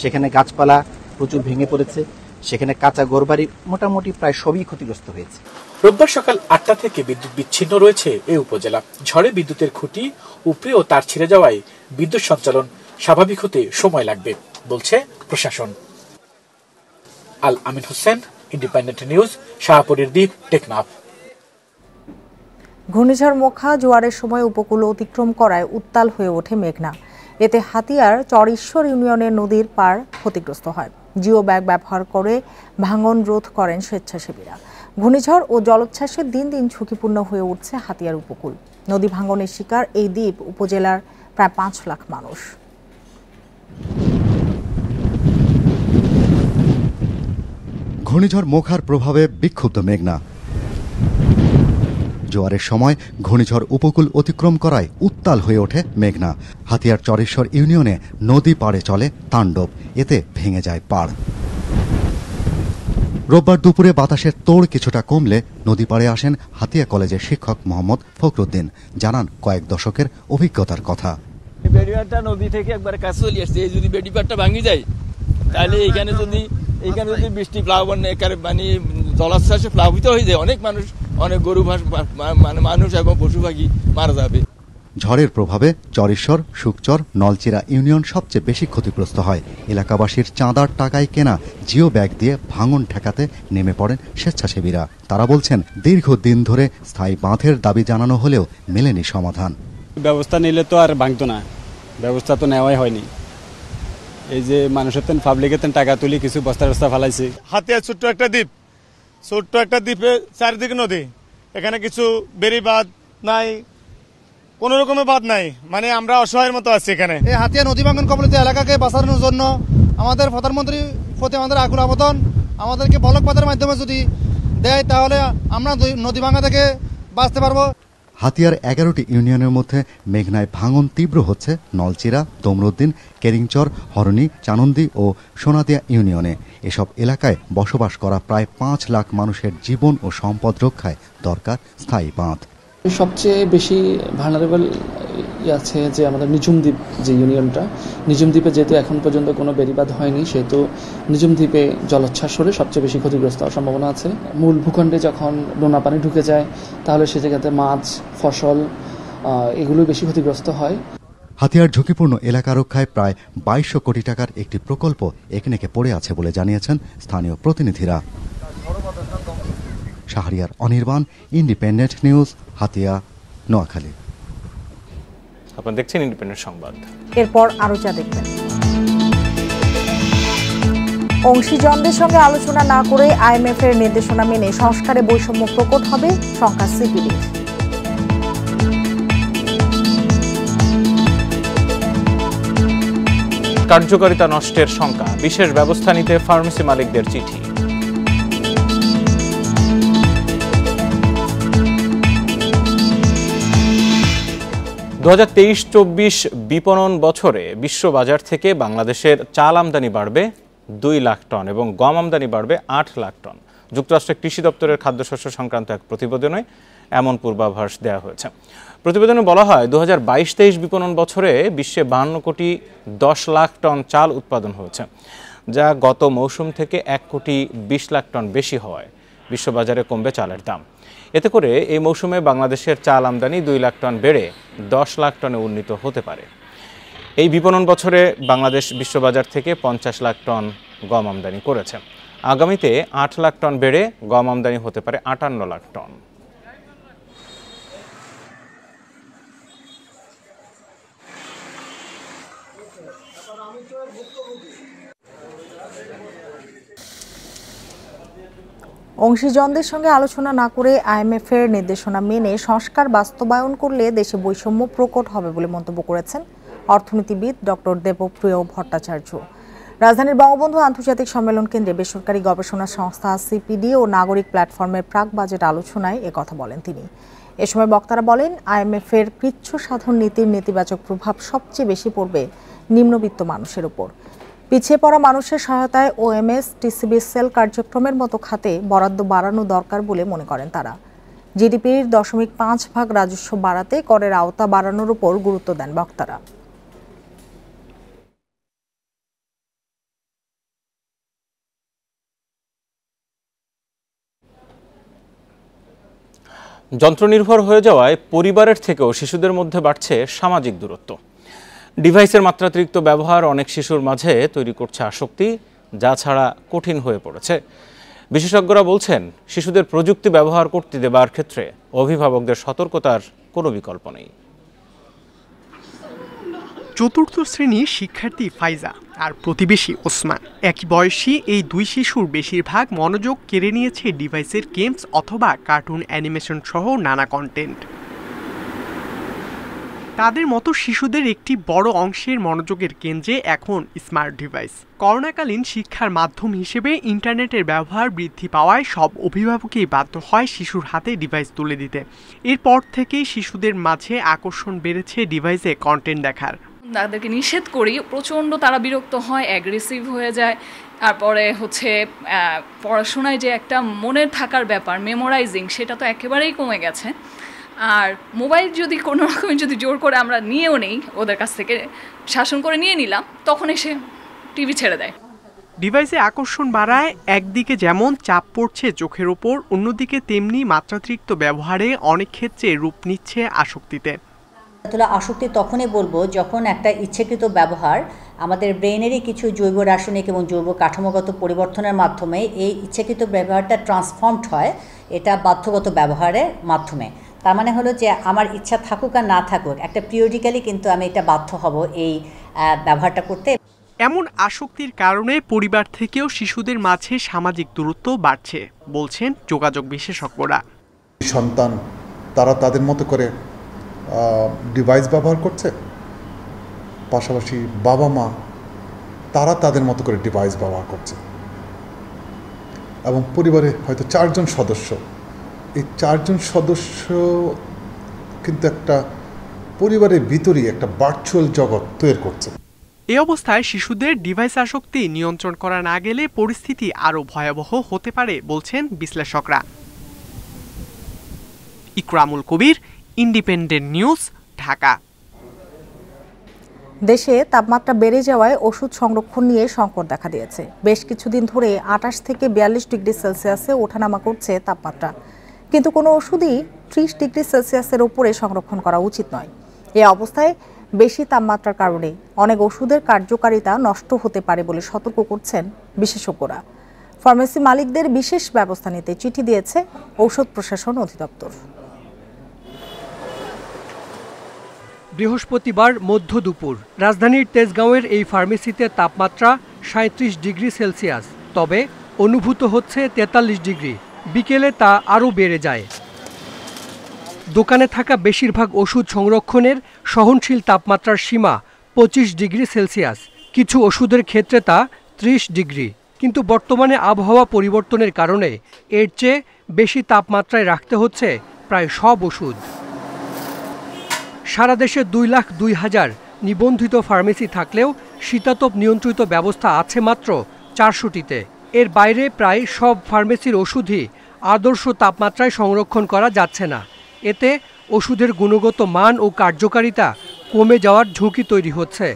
সেখানে গাছপালা প্রচুর ভেঙে পড়েছে, সেখানে কাঁচা ঘরবাড়ি মোটামুটি প্রায় সবই ক্ষতিগ্রস্ত হয়েছে। রোববার সকাল ৮টা থেকে বিদ্যুৎ বিচ্ছিন্ন রয়েছে এই উপজেলা। ঝড়ে বিদ্যুতের খুঁটি উপড়ে ও তার ছিঁড়ে যাওয়ায় বিদ্যুৎ সঞ্চালন স্বাভাবিক হতে সময় লাগবে বলছে প্রশাসন। আল আমিন হোসেন, ইন্ডিপেন্ডেন্ট নিউজ, শাহপুরের দ্বীপ, টেকনাফ। ঘূর্ণিঝড় মোখা জোয়ারের সময় উপকূল অতিক্রম করায় উত্তাল হয়ে ওঠে মেঘনা। এতে হাতিয়ার চরঈশ্বর ইউনিয়নের নদীর পাড় ক্ষতিগ্রস্ত হয়। জিও ব্যাগ ব্যবহার করে ভাঙন রোধ করেন স্বেচ্ছাসেবীরা। ঘূর্ণিঝড় ও জলোচ্ছ্বাসে দিন দিন ঝুঁকিপূর্ণ হয়ে উঠছে হাতিয়ার উপকূল। নদী ভাঙনের শিকার এই দ্বীপ উপজেলার প্রায় ৫ লাখ মানুষ। ঘূর্ণিঝড় মোখার প্রভাবে বিক্ষুব্ধ মেঘনা। জোয়ারের সময় ঘূর্ণিঝড় উপকূল অতিক্রম করায় উত্তাল হয়ে ওঠে মেঘনা। হাতিয়ার চরঈশ্বর ইউনিয়নে নদী পাড়ে চলে তাণ্ডব, এতে ভেঙে যায় পাড়। রোববার দুপুরে বাতাসের তোড় কিছুটা কমলে নদী পাড়ে আসেন হাতিয়া কলেজের শিক্ষক মোহাম্মদ ফখরুদ্দিন। জানান কয়েক দশকের অভিজ্ঞতার কথা। বেড়িবাঁধটা নদী থেকে একবার কাছে চলে আসছে। যদি বেড়িবাঁধটা ভাঙি যায় তাহলে এইখানে যদি বৃষ্টি প্লাবন মানে জলোচ্ছ্বাসে প্লাবিত হয়ে যায়, অনেক মানুষ, অনেক গরু মানুষ এবং পশু পাখি মারা যাবে। ঝড়ের প্রভাবে চরঈশ্বর, শুকচর, নলচিরা ইউনিয়ন সবচেয়ে বেশি ক্ষতিগ্রস্ত হয়। এলাকাবাসীর চাঁদার টাকায় কেনা জিও ব্যাগ দিয়ে ভাঙন ঠেকাতে নেমে পড়েন স্বেচ্ছাসেবীরা। তারা বলছেন দীর্ঘদিন ধরে স্থায়ী বাঁধের দাবি জানানো হলেও মেলেনি সমাধান। ব্যবস্থা নিলে তো আর ভাঙতো না, ব্যবস্থা তো নেওয়াই হয়নি। এই যে মানুষের পাবলিকের টাকা তুলি কিছু বস্তা বস্তা ফালাইছে। হাতিয়া ছোট্ট একটা দ্বীপে চারিদিকে নদী, এখানে কিছু বেরি বাঁধ নাই, কোন রকমের বাঁধ নাই, মানে আমরা অসহায়ের মতো আছি এখানে। এই হাতিয়া নদী ভাঙন কবলিত এলাকাকে বাঁচানোর জন্য আমাদের প্রধানমন্ত্রীর প্রতি আমাদের আকুল আবেদন, আমাদেরকে বলক বাঁধের মাধ্যমে যদি দেয় তাহলে আমরা নদী ভাঙা থেকে বাঁচতে পারবো। হাতিয়ার 11টি ইউনিয়নের মধ্যে মেঘনায় ভাঙন তীব্র হচ্ছে নলচিরা, তমরুদ্দিন, কেরিংচর, হরণী, চানন্দি ও সোনাদিয়া ইউনিয়নে। এসব এলাকায় বসবাস করা প্রায় ৫ লাখ মানুষের জীবন ও সম্পদ রক্ষায় দরকার স্থায়ী বাঁধ। সবচেয়ে বেশি ভালনারেবল আছে যে আমাদের নিঝুম দ্বীপ যে ইউনিয়নটা, নিঝুম দ্বীপে যেহেতু এখন পর্যন্ত কোনো বেড়িবাঁধ হয়নি, সেহেতু নিঝুম দ্বীপে জলোচ্ছ্বাস হলে সবচেয়ে বেশি ক্ষতিগ্রস্ত হওয়ার সম্ভাবনা আছে। মূল ভূখণ্ডে যখন নোনা পানি ঢুকে যায় তাহলে সে জায়গাতে মাছ, ফসল এগুলো বেশি ক্ষতিগ্রস্ত হয়। হাতিয়ার ঝুঁকিপূর্ণ এলাকা রক্ষায় প্রায় 2200 কোটি টাকার একটি প্রকল্প একনেকে পড়ে আছে বলে জানিয়েছেন স্থানীয় প্রতিনিধিরা। Shahriar Anirban, independent news, Hatiya, Noakhali. আপনারা দেখছেন ইন্ডিপেন্ডেন্ট সংবাদ। এরপর আরো যা দেখবেন, অংশীজনদের সঙ্গে আলোচনা না করে IMF এর নির্দেশনা মেনে সংস্কারে বৈষম্য প্রকট হবে, শঙ্কা সিপিডির। কার্যকারিতা নষ্টের শঙ্কা, বিশেষ ব্যবস্থা নিতে ফার্মেসি মালিকদের চিঠি। 2023-24 বিপণন বছরে বিশ্ববাজার থেকে বাংলাদেশের চাল আমদানি বাড়বে 2 লাখ টন এবং গম আমদানি বাড়বে 8 লাখ টন। যুক্তরাষ্ট্রের কৃষি দপ্তরের খাদ্যশস্য সংক্রান্ত এক প্রতিবেদনে এমন পূর্বাভাস দেওয়া হয়েছে। প্রতিবেদনে বলা হয় 2022-23 বিপণন বছরে বিশ্বে 52 কোটি 10 লাখ টন চাল উৎপাদন হয়েছে, যা গত মৌসুম থেকে 1 কোটি 20 লাখ টন বেশি হওয়ায় বিশ্ববাজারে কমবে চালের দাম। এতে করে এই মৌসুমে বাংলাদেশের চাল আমদানি 2 লাখ টন বেড়ে 10 লাখ টনে উন্নীত হতে পারে। এই বিপণন বছরে বাংলাদেশ বিশ্ববাজার থেকে 50 লাখ টন গম আমদানি করেছে। আগামীতে 8 লাখ টন বেড়ে গম আমদানি হতে পারে 58 লাখ টন। অংশীজনদের সঙ্গে আলোচনা না করে IMF এর নির্দেশনা মেনে সংস্কার বাস্তবায়ন করলে দেশে বৈষম্য প্রকট হবে বলে মন্তব্য করেছেন অর্থনীতিবিদ ডক্টর দেবপ্রিয় ভট্টাচার্য। রাজধানীর বঙ্গবন্ধু আন্তর্জাতিক সম্মেলন কেন্দ্রে বেসরকারি গবেষণা সংস্থা সিপিডি ও নাগরিক প্ল্যাটফর্মের প্রাক বাজেট আলোচনায় একথা বলেন তিনি। এ সময় বক্তারা বলেন, IMF এর কৃচ্ছ সাধন নীতির নেতিবাচক প্রভাব সবচেয়ে বেশি পড়বে নিম্নবিত্ত মানুষের উপর। পিছিয়ে পড়া মানুষের সহায়তায় OMS, TCB সেল কার্যক্রমের মতো খাতে বরাদ্দ বাড়ানো দরকার বলে মনে করেন তারা। জিডিপির 0.5% রাজস্ব বাড়াতে করের আওতা বাড়ানোর উপর গুরুত্ব দেন বক্তারা। যন্ত্রনির্ভর হয়ে যাওয়ায় পরিবারের থেকেও শিশুদের মধ্যে বাড়ছে সামাজিক দূরত্ব। ডিভাইসের মাত্রাতিরিক্ত ব্যবহার অনেক শিশুর মাঝে তৈরি করছে আসক্তি, যা ছাড়া কঠিন হয়ে পড়েছে। বিশেষজ্ঞরা বলছেন, শিশুদের প্রযুক্তি ব্যবহার করতে দেবার ক্ষেত্রে অভিভাবকদের সতর্কতার কোনো বিকল্প নেই। চতুর্থ শ্রেণীর শিক্ষার্থী ফাইজা আর প্রতিবেশী ওসমান, একই বয়সী এই দুই শিশুর বেশিরভাগ মনোযোগ কেড়ে নিয়েছে ডিভাইসের গেমস অথবা কার্টুন অ্যানিমেশন সহ নানা কন্টেন্ট। তাদের মতো শিশুদের একটি বড় অংশের মনোযোগের কেন্দ্রে এখন স্মার্ট ডিভাইস। করোনাকালীন শিক্ষার মাধ্যম হিসেবে ইন্টারনেটের ব্যবহার বৃদ্ধি পাওয়ায় সব অভিভাবকই বাধ্য হয় শিশুর হাতে ডিভাইস তুলে দিতে। এরপর থেকেই শিশুদের মাঝে আকর্ষণ বেড়েছে ডিভাইসে কন্টেন্ট দেখার। তাদেরকে নিষেধ করি, প্রচণ্ড তারা বিরক্ত হয়, অ্যাগ্রেসিভ হয়ে যায়। তারপরে হচ্ছে পড়াশোনায় যে একটা মনের থাকার ব্যাপার, মেমোরাইজিং, সেটা তো একেবারেই কমে গেছে। আর মোবাইল যদি কোনো রকমের যদি জোর করে আমরা নিয়েও নেই, ওদের কাছ থেকে শাসন করে নিয়ে নিলাম, তখন এসে টিভি ছেড়ে দেয়। ডিভাইসে আকর্ষণ বাড়ায় একদিকে যেমন চাপ পড়ছে চোখের ওপর, অন্যদিকে তেমনি মাত্রাতিরিক্ত ব্যবহারে অনেক ক্ষেত্রে রূপ নিচ্ছে আসক্তিতে। আসক্তি তখনই বলবো যখন একটা ইচ্ছাকৃত ব্যবহার আমাদের ব্রেইনেরই কিছু জৈব রাসায়নিক এবং জৈব কাঠামোগত পরিবর্তনের মাধ্যমে এই ইচ্ছাকৃত ব্যবহারটা ট্রান্সফর্মড হয় এটা বাধ্যগত ব্যবহারের মাধ্যমে। তার মানে হলো যে আমার ইচ্ছা থাকুক আর না থাকুক, একটা পিরিয়ডিক্যালি কিন্তু আমি এটা বাধ্য হব এই ব্যবহারটা করতে। এমন আসক্তির কারণে পরিবার থেকেও শিশুদের মাঝে সামাজিক দূরত্ব বাড়ছে বলছেন যোগাযোগ বিশেষজ্ঞরা। সন্তান তারা তাদের মতো করে ডিভাইস ব্যবহার করছে, পাশাপাশি বাবা মা তারা তাদের মতো করে ডিভাইস ব্যবহার করছে, এবং পরিবারে হয়তো 4 জন সদস্য, এই 4 জন সদস্য কিন্তু একটা পরিবারের ভিতরেই একটা ভার্চুয়াল জগৎ তৈরি করছে। এই অবস্থায় শিশুদের ডিভাইস আসক্তি নিয়ন্ত্রণ করা না গেলে পরিস্থিতি আরও ভয়াবহ হতে পারে বলছেন বিশ্লেষকরা। ইকরামুল কবির, ইন্ডিপেন্ডেন্ট নিউজ, ঢাকা। দেশে তাপমাত্রা বেড়ে যাওয়ায় ওষুধ সংরক্ষণ নিয়ে সংকট দেখা দিয়েছে। বেশ কিছুদিন ধরে 28 থেকে 42 ডিগ্রি সেলসিয়াসে ওঠানামা করছে তাপমাত্রা, কিন্তু কোনো ওষুধই 30 ডিগ্রি সেলসিয়াসের উপরে সংরক্ষণ করা উচিত নয়। এই অবস্থায় বেশি তাপমাত্রার কারণে অনেক ওষুধের কার্যকারিতা নষ্ট হতে পারে বলে সতর্ক করছেন বিশেষজ্ঞরা। ফার্মেসি মালিকদের বিশেষ ব্যবস্থা নিতে চিঠি দিয়েছে ঔষধ প্রশাসন অধিদপ্তর। বৃহস্পতিবার মধ্য দুপুর রাজধানীর তেজগাঁওয়ের এই ফার্মেসিতে তাপমাত্রা 37 ডিগ্রি সেলসিয়াস, তবে অনুভূত হচ্ছে 43 ডিগ্রি। বিকেলে তা আরও বেড়ে যায়। দোকানে থাকা বেশিরভাগ ওষুধ সংরক্ষণের সহনশীল তাপমাত্রার সীমা 25 ডিগ্রি সেলসিয়াস, কিছু ওষুধের ক্ষেত্রে তা 30 ডিগ্রি। কিন্তু বর্তমানে আবহাওয়া পরিবর্তনের কারণে এর চেয়ে বেশি তাপমাত্রায় রাখতে হচ্ছে প্রায় সব ওষুধ। সারা দেশে 2,02,000 নিবন্ধিত ফার্মেসি থাকলেও শীতাতপ নিয়ন্ত্রিত ব্যবস্থা আছে মাত্র 400টিতে। এর বাইরে প্রায় সব ফার্মেসির ওষুধই আদর্শ তাপমাত্রায় সংরক্ষণ করা যাচ্ছে না। এতে ওষুধের গুণগত মান ও কার্যকারিতা কমে যাওয়ার ঝুঁকি তৈরি হচ্ছে।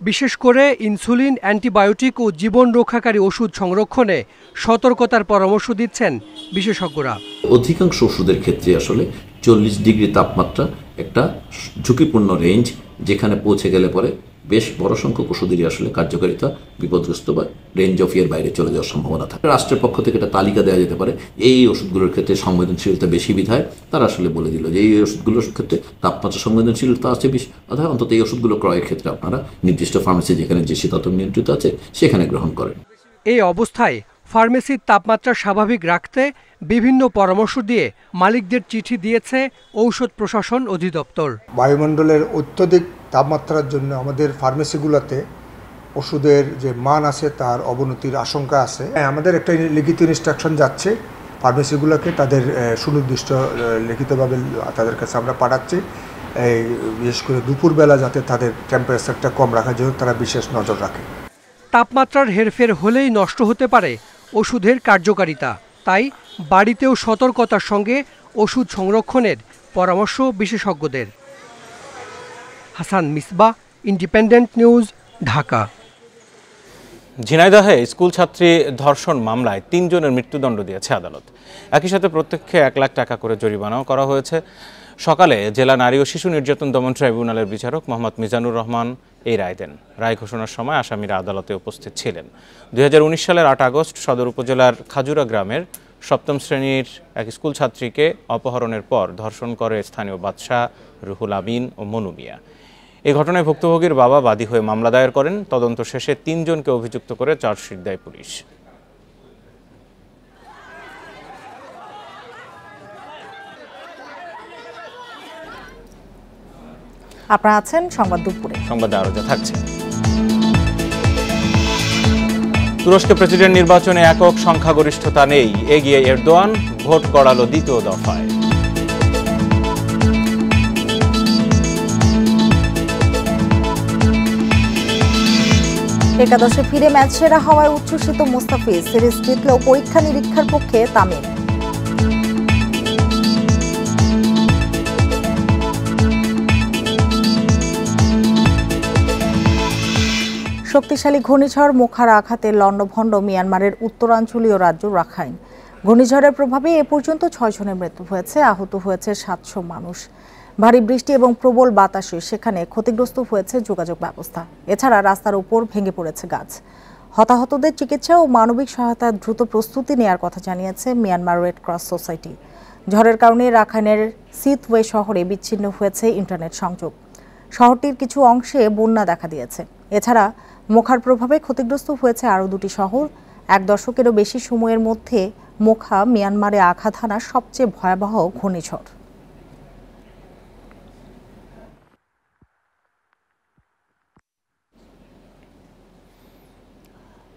বিশেষ করে ইনসুলিন, অ্যান্টিবায়োটিক ও জীবন রক্ষাকারী ওষুধ সংরক্ষণে সতর্কতার পরামর্শ দিচ্ছেন বিশেষজ্ঞরা। অধিকাংশ ওষুধের ক্ষেত্রে আসলে 40 ডিগ্রি তাপমাত্রা একটা ঝুঁকিপূর্ণ রেঞ্জ, যেখানে পৌঁছে গেলে পরে বেশ বড় সংখ্যক ওষুধেরই আসলে কার্যকারিতা বিপদগ্রস্ত বা রেঞ্জ অফ এর বাইরে চলে যাওয়ার সম্ভাবনা থাকে। রাষ্ট্রের পক্ষ থেকে একটা তালিকা দেওয়া যেতে পারে, এই ওষুধগুলোর ক্ষেত্রে সংবেদনশীলতা বেশি বিধায় তারা আসলে বলে দিল যে এই ওষুধগুলোর ক্ষেত্রে তাপমাত্রা সংবেদনশীলতা আছে বেশি, অর্থাৎ অন্তত এই ওষুধগুলো ক্রয়ের ক্ষেত্রে আপনারা নির্দিষ্ট ফার্মেসি যেখানে যে শীতাতপ নিয়ন্ত্রিত আছে সেখানে গ্রহণ করেন। এই অবস্থায় ফার্মেসির তাপমাত্রা স্বাভাবিক রাখতে বিভিন্ন পরামর্শ দিয়ে মালিকদের চিঠি দিয়েছে ঔষধ প্রশাসন অধিদপ্তর। বায়ুমণ্ডলের অত্যধিক তাপমাত্রার জন্য আমাদের ফার্মেসিগুলোতে ওষুধের যে মান আছে তার অবনতির আশঙ্কা আছে। আমাদের একটা লিখিত ইনস্ট্রাকশন যাচ্ছে ফার্মেসিগুলোকে, তাদের সুনির্দিষ্ট লিখিতভাবে তাদের কাছে আমরা পাঠাচ্ছি, এই বিশেষ করে দুপুরবেলা যাতে তাদের টেম্পারেচারটা কম রাখার জন্য তারা বিশেষ নজর রাখে। তাপমাত্রার হেরফের হলেই নষ্ট হতে পারে ওষুধের কার্যকারিতা, তাই বাড়িতেও সতর্কতার সঙ্গে ওষুধ সংরক্ষণের পরামর্শ বিশেষজ্ঞদের। Hasan Misbah, independent news, Dhaka. ঝিনাইদহে স্কুল ছাত্রী ধর্ষণ মামলায় 3 জনের মৃত্যুদণ্ড দিয়েছে আদালত। একই সাথে প্রত্যেককে 1 লাখ টাকা করে জরিমানাও করা হয়েছে। সকালে জেলা নারী ও শিশু নির্যাতন দমন ট্রাইব্যুনালের বিচারক মোহাম্মদ মিজানুর রহমান এই রায় দেন। রায় ঘোষণার সময় আসামিরা আদালতে উপস্থিত ছিলেন। 2019 সালের 8 আগস্ট সদর উপজেলার খাজুরা গ্রামের 7ম শ্রেণীর এক স্কুল ছাত্রীকে অপহরণের পর ধর্ষণ করে স্থানীয় বাদশাহ, রুহুল আমিন ও মনু মিয়া। এই ঘটনায় ভুক্তভোগীর বাবা বাদী হয়ে মামলা দায়ের করেন। তদন্ত শেষে 3 জনকে অভিযুক্ত করে চার্জশিট দেয় পুলিশ। আপনারা আছেন সংবাদ দুপুরে। সংবাদে আরো যা থাকছে। তুরস্কে প্রেসিডেন্ট নির্বাচনে একক সংখ্যাগরিষ্ঠতা নেই, এগিয়ে এরদোয়ান, ভোট গড়ালো দ্বিতীয় দফায়। একাদশে ফিরে ম্যাচ সেরা হওয়ায় উচ্ছ্বসিত মুস্তাফিজ, সিরিজ জিতলেও পরীক্ষা নিরীক্ষার পক্ষে তামিম। শক্তিশালী ঘূর্ণিঝড় মোখার আঘাতে লণ্ডভণ্ড মিয়ানমারের উত্তরাঞ্চলীয় রাজ্য রাখাইন। ঘূর্ণিঝড়ের প্রভাবে এ পর্যন্ত 6 জনের মৃত্যু হয়েছে, আহত হয়েছে 700 মানুষ। ভারী বৃষ্টি এবং প্রবল বাতাসে সেখানে ক্ষতিগ্রস্ত হয়েছে যোগাযোগ ব্যবস্থা। এছাড়া রাস্তার উপর ভেঙে পড়েছে গাছ। হতাহতদের চিকিৎসা ও মানবিক সহায়তার দ্রুত প্রস্তুতি নেওয়ার কথা জানিয়েছে মিয়ানমার রেড ক্রস সোসাইটি। ঝড়ের কারণে রাখাইনের সিথওয়ে শহরে বিচ্ছিন্ন হয়েছে ইন্টারনেট সংযোগ। শহরটির কিছু অংশে বন্যা দেখা দিয়েছে। এছাড়া মোখার প্রভাবে ক্ষতিগ্রস্ত হয়েছে আরও 2টি শহর। 1 দশকেরও বেশি সময়ের মধ্যে মোখা মিয়ানমারে আঘাত হানা সবচেয়ে ভয়াবহ ঘূর্ণিঝড়।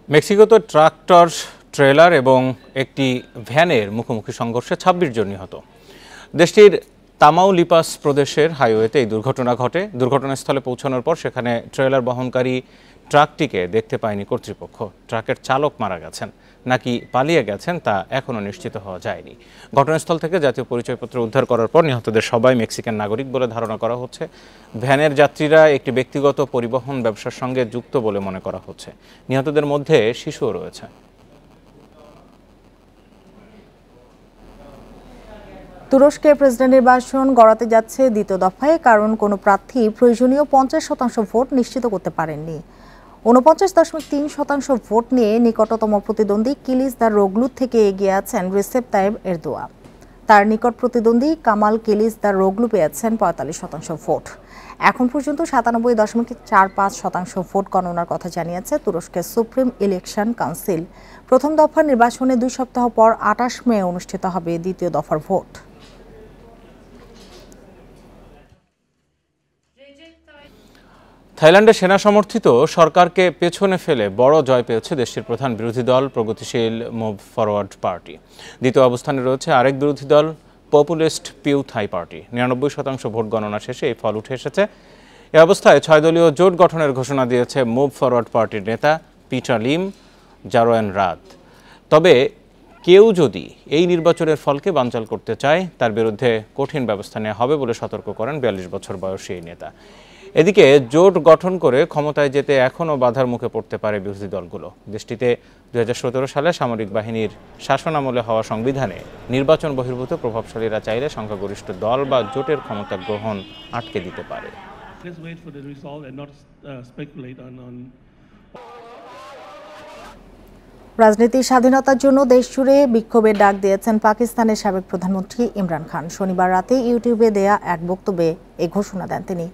মেক্সিকোতে ট্রাক্টর, ট্রেলার এবং একটি ভ্যানের মুখোমুখি সংঘর্ষে 26 জন নিহত। দেশটির তামাউলিপাস প্রদেশের হাইওয়েতে এই দুর্ঘটনা ঘটে। দুর্ঘটনাস্থলে পৌঁছানোর পর সেখানে ট্রেলার বহনকারী ট্রাকটিকে দেখতে পায়নি কর্তৃপক্ষ। ট্রাকের চালক মারা গেছেন নাকি পালিয়ে গেছেন তা এখনও নিশ্চিত হওয়া যায়নি। ঘটনাস্থল থেকে জাতীয় পরিচয়পত্র উদ্ধার করার পর নিহতদের সবাই মেক্সিকান নাগরিক বলে ধারণা করা হচ্ছে। ভ্যানের যাত্রীরা একটি ব্যক্তিগত পরিবহন ব্যবসার সঙ্গে যুক্ত বলে মনে করা হচ্ছে। নিহতদের মধ্যে শিশুও রয়েছে। তুরস্কের প্রেসিডেন্ট নির্বাচন গড়াতে যাচ্ছে দ্বিতীয় দফায়, কারণ কোনো প্রার্থী প্রয়োজনীয় 50% ভোট নিশ্চিত করতে পারেননি। 49.3% ভোট নিয়ে নিকটতম প্রতিদ্বন্দ্বী কিলিচদারোগলু থেকে এগিয়ে আছেন রিসেপ তাইব এরদোয়ান। তার নিকট প্রতিদ্বন্দ্বী কামাল কিলিচদারোগলু পেয়েছেন 45% ভোট। এখন পর্যন্ত 97.45% ভোট গণনার কথা জানিয়েছে তুরস্কের সুপ্রিম ইলেকশন কাউন্সিল। প্রথম দফার নির্বাচনে 2 সপ্তাহ পর 28 মে অনুষ্ঠিত হবে দ্বিতীয় দফার ভোট। থাইল্যান্ডে সেনা সমর্থিত সরকারকে পেছনে ফেলে বড় জয় পেয়েছে দেশটির প্রধান বিরোধী দল প্রগতিশীল মুভ ফরওয়ার্ড পার্টি। দ্বিতীয় অবস্থানে রয়েছে আরেক বিরোধী দল পপুলিস্ট পিউ থাই পার্টি। 99% ভোট গণনা শেষে এই ফল উঠে এসেছে। এ অবস্থায় 6 দলীয় জোট গঠনের ঘোষণা দিয়েছে মুভ ফরওয়ার্ড পার্টির নেতা পিটার লিম জারোয়েন রাত। তবে কেউ যদি এই নির্বাচনের ফলকে বানচাল করতে চায় তার বিরুদ্ধে কঠিন ব্যবস্থা নেওয়া হবে বলে সতর্ক করেন 42 বছর বয়সী এই নেতা। এদিকে জোট গঠন করে ক্ষমতায় যেতে এখনও বাধার মুখে পড়তে পারে বিরোধী দলগুলো। দেশটিতে 2017 সালে সামরিক বাহিনীর শাসনামলে হওয়া সংবিধানে নির্বাচন বহির্ভূত প্রভাবশালীরা চাইলে সংখ্যাগরিষ্ঠ দল বা জোটের ক্ষমতা গ্রহণ আটকে দিতে পারে। রাজনীতির স্বাধীনতার জন্য দেশজুড়ে বিক্ষোভের ডাক দিয়েছেন পাকিস্তানের সাবেক প্রধানমন্ত্রী ইমরান খান। শনিবার রাতে ইউটিউবে দেয়া এক বক্তব্যে এই ঘোষণা দেন তিনি।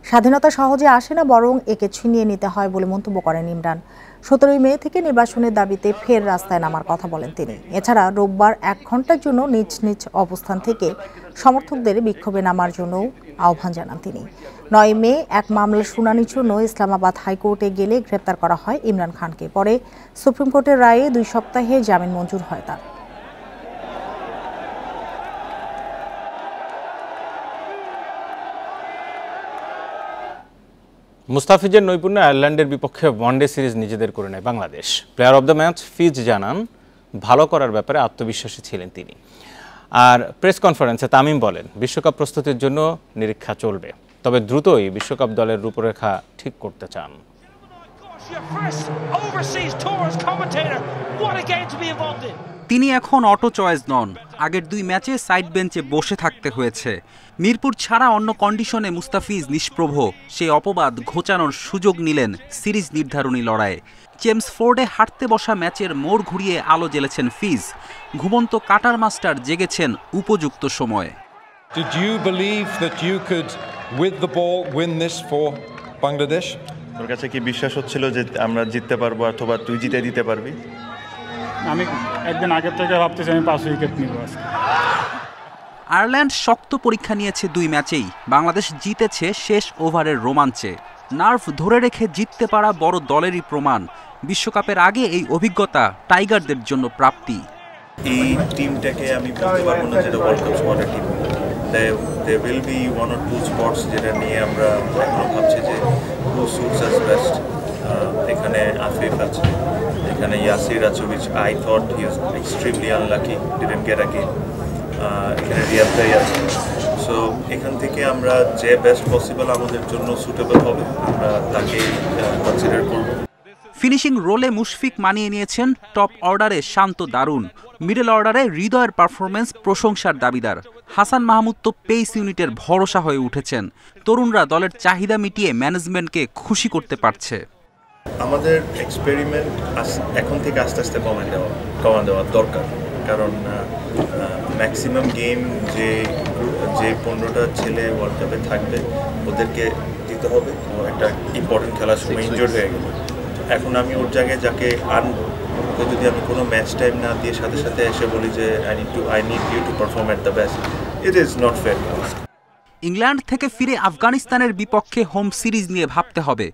স্বাধীনতা সহজে আসে না, বরং একে ছিনিয়ে নিতে হয় বলে মন্তব্য করেন ইমরান। 17 মে থেকে নির্বাচনের দাবিতে ফের রাস্তায় নামার কথা বলেন তিনি। এছাড়া রোববার 1 ঘন্টার জন্য নিজ নিজ অবস্থান থেকে সমর্থকদের বিক্ষোভে নামার জন্য আহ্বান জানান তিনি। 9 মে এক মামলার শুনানির জন্য ইসলামাবাদ হাইকোর্টে গেলে গ্রেপ্তার করা হয় ইমরান খানকে। পরে সুপ্রিম কোর্টের রায়ে 2 সপ্তাহে জামিন মঞ্জুর হয় তার। মুস্তাফিজের নৈপুণ্যে আয়ারল্যান্ডের বিপক্ষে ওয়ানডে সিরিজ নিজেদের করে নেয় Bangladesh. Player of the match Fizz জানান ভালো করার ব্যাপারে আত্মবিশ্বাসী ছিলেন তিনি। আর প্রেস কনফারেন্সে তামিম বলেন বিশ্বকাপ প্রস্তুতির জন্য নিরীক্ষা চলবে, তবে দ্রুতই বিশ্বকাপ দলের রূপরেখা ঠিক করতে চান। তিনি এখন অটো চয়েস নন। আগের 2 ম্যাচে সাইড বেঞ্চে বসে থাকতে হয়েছে। মিরপুর ছাড়া অন্য কন্ডিশনে মুস্তাফিজ নিষ্প্রভ, সেই অপবাদ ঘোচানোর সুযোগ নিলেন সিরিজ নির্ধারণী লড়াইয়ে। জেমস ফোর্ডে হাঁটতে বসা ম্যাচের মোড় ঘুরিয়ে আলো জ্বেলেছেন ফিজ। ঘুমন্ত কাটার মাস্টার জেগেছেন উপযুক্ত সময়ে। Did you believe that you could with the ball win this for Bangladesh? তোর কাছে কি বিশ্বাস হচ্ছিল যে আমরা জিততে পারবো অথবা তুই জিতে দিতে পারবি? আমি একদিন আগের থেকে ভাবতেছি আমি 5 উইকেট নিব আজকে। আয়ারল্যান্ড শক্ত পরীক্ষা নিয়েছে 2 ম্যাচেই। বাংলাদেশ জিতেছে শেষ ওভারের রোমাঞ্চে। নার্ভ ধরে রেখে জিততে পারা বড় দলেরই প্রমাণ। বিশ্বকাপের আগে এই অভিজ্ঞতা টাইগারদের জন্য প্রাপ্তি। এই টিমটাকে আমি বলতে পারবো না যেটা ওয়ার্ল্ড কাপ স্কোয়াডের টিম। There will be 1 or 2 spots যেটা নিয়ে আমরা এখনো ভাবছি যে who suits us best. এখানে আফিফ আছে, এখানে ইয়াসির আছে, which I thought he was extremely unlucky, didn't get a game. এখানে রিয়াদ ভাই আছে। সো এখান থেকে আমরা যে বেস্ট পসিবল আমাদের জন্য সুটেবল হবে আমরা তাকে কনসিডার করব। ফিনিশিং রোলে মুশফিক মানিয়ে নিয়েছেন টপ অর্ডারে শান্ত দারুণ। মিডল অর্ডারে হৃদয়ের পারফরমেন্স প্রশংসার দাবিদার। হাসান মাহমুদ তো পেস ইউনিটের ভরসা হয়ে উঠেছেন। তরুণরা দলের চাহিদা মিটিয়ে ম্যানেজমেন্টকে খুশি করতে পারছে। আমাদের এক্সপেরিমেন্ট এখন থেকে আস্তে আস্তে কমান দেওয়া দরকার, কারণ ম্যাক্সিমাম গেম যে 15টা ছেলে ওয়ার্ল্ড কাপে থাকবে ওদেরকে দিতে হবে। একটা ইম্পর্টেন্ট খেলার সময় ইনজোর্ড হয়ে গেল, এখন আমি ওর জায়গায় যাকে আনবো যদি আমি কোনো ম্যাচ টাইম না দিয়ে সাথে সাথে এসে বলি যে I need you to perform at the best, it is not fair. England থেকে ফিরে আফগানিস্তানের বিপক্ষে হোম সিরিজ নিয়ে ভাবতে হবে।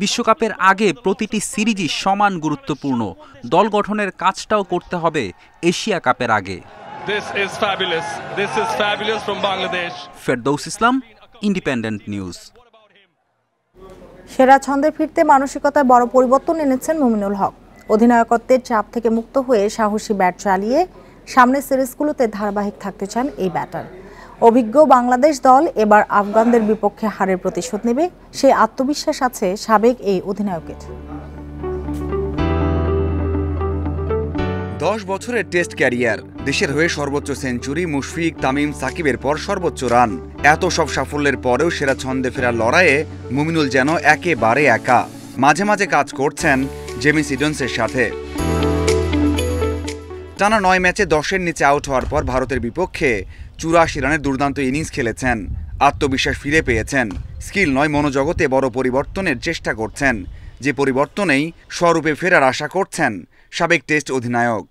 বিশ্বকাপের আগে প্রতিটি সিরিজই সমান গুরুত্বপূর্ণ। দল গঠনের কাজটাও করতে হবে এশিয়া কাপের আগে। ফেরদৌস ইসলাম, ইন্ডিপেন্ডেন্ট নিউজ। সেরা ছন্দে ফিরতে মানসিকতায় বড় পরিবর্তন এনেছেন মুমিনুল হক। অধিনায়কত্বের চাপ থেকে মুক্ত হয়ে সাহসী ব্যাট চালিয়ে সামনের সিরিজগুলোতে ধারাবাহিক থাকতে চান এই ব্যাটার। অভিজ্ঞ বাংলাদেশ দল এবার আফগানদের বিপক্ষে হারের প্রতিশোধ নেবে, সেই আত্মবিশ্বাস আছে সাবেক এই অধিনায়কের। 10 বছরের টেস্ট ক্যারিয়ার, দেশের হয়ে সর্বোচ্চ সেঞ্চুরি, মুশফিক, তামিম, সাকিবের পর সর্বোচ্চ রান। এত সব সাফল্যের পরেও সেরা ছন্দে ফেরার লড়াইয়ে মুমিনুল যেন একেবারে একা। মাঝে মাঝে কাজ করছেন জেমি সিডন্সের সাথে। টানা 9 ম্যাচে 10-এর নিচে আউট হওয়ার পর ভারতের বিপক্ষে 84 রানের দুর্দান্ত ইনিংস খেলেছেন। আত্মবিশ্বাস ফিরে পেয়েছেন। স্কিল নয়, মনোজগতে বড় পরিবর্তনের চেষ্টা করছেন, যে পরিবর্তনেই স্বরূপে ফেরার আশা করছেন সাবেক টেস্ট অধিনায়ক।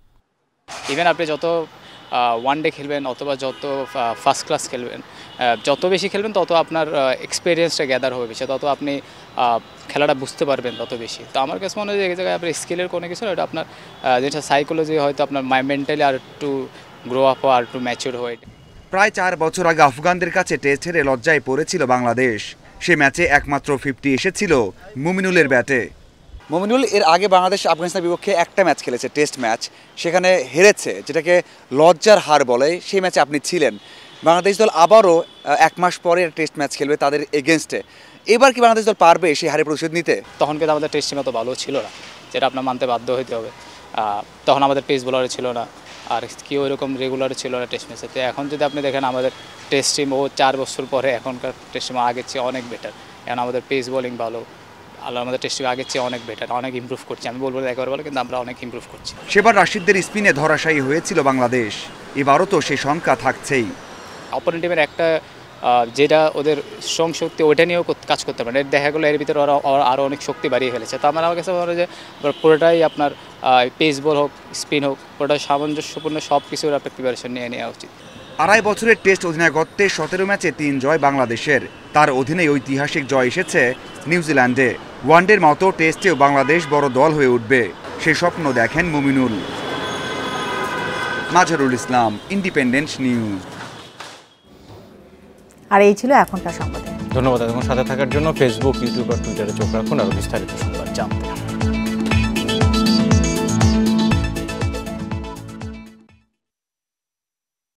ইভেন আপনি যত ওয়ানডে খেলবেন অথবা যত ফার্স্ট ক্লাস খেলবেন, যত বেশি খেলবেন তত আপনার এক্সপিরিয়েন্সটা গ্যাদার হবে বেশি, তত আপনি খেলাটা বুঝতে পারবেন তত বেশি। তো আমার কাছে মনে হয় যে এই জায়গায় আপনার স্কিলের কোনো কিছু না, এটা আপনার যেটা সাইকোলজি হয়তো আপনার মেন্টালি আর একটু গ্রো আপ আর একটু ম্যাচিউর হয়। প্রায় 4 বছর আগে আফগানদের কাছে টেস্ট হেরে লজ্জায় পড়েছিল বাংলাদেশ। সে ম্যাচে একমাত্র 50 এসেছিল মুমিনুলের ব্যাটে। মুমিনুল এর আগে বাংলাদেশ আফগানিস্তানের বিপক্ষে একটা ম্যাচ খেলেছে, টেস্ট ম্যাচ, সেখানে হেরেছে, যেটাকে লজ্জার হার বলে। সেই ম্যাচে আপনি ছিলেন। বাংলাদেশ দল আবারও 1 মাস পরে টেস্ট ম্যাচ খেলবে তাদের এগেনস্টে। এবার কি বাংলাদেশ দল পারবে সেই হারের প্রতিশোধ নিতে? তখন কিন্তু আমাদের টেস্ট টিম অত ভালো ছিল না, যেটা আপনার মানতে বাধ্য হতে হবে। তখন আমাদের পেস বোলার ছিল না, আর কেউ এরকম রেগুলার ছিল না টেস্ট ম্যাচে। তো এখন যদি আপনি দেখেন আমাদের টেস্ট টিম 4 বছর পরে এখনকার টেস্ট টিম আগের চেয়ে অনেক বেটার। এখন আমাদের পেস বোলিং ভালো, আমাদের টেস্ট টিম আগের চেয়ে অনেক বেটার, অনেক ইমপ্রুভ করছি। আমি বলবো একবার বলে, কিন্তু আমরা অনেক ইমপ্রুভ করছি। সেবার রাশিদদের স্পিনে ধরাশায়ী হয়েছিল বাংলাদেশ, এবারও তো সেই শঙ্কা থাকছেই। অপোনেন্ট টিমের একটা যেটা ওদের স্ট্রং শক্তি, ওইটা নিয়েও কাজ করতে পারে। দেখা গেলো এর ভিতরে ওরা আরও অনেক শক্তি বাড়িয়ে ফেলেছে। তো আমার কাছে মনে হয় যে পুরোটাই আপনার পেস বল হোক, স্পিন হোক, পুরোটাই সামঞ্জস্যপূর্ণ সব কিছুর আপনার প্রিপারেশন নিয়ে নেওয়া উচিত। 2.5 বছরের টেস্ট অধিনায়কত্বে 17 ম্যাচে 3 জয় বাংলাদেশের। তার অধীনে ঐতিহাসিক জয় এসেছে নিউজিল্যান্ডে। ওয়ানডের মতো টেস্টেও বাংলাদেশ বড় দল হয়ে উঠবে, সে স্বপ্ন দেখেন মুমিনুল। Mazharul Islam, independent news. আর এই ছিল এখনকার সংবাদ। ধন্যবাদ এবং সাথে থাকার জন্য। ফেসবুক, ইউটিউব আর টুইটারে চোখ রাখুন আরও বিস্তারিত সংবাদ জানতে।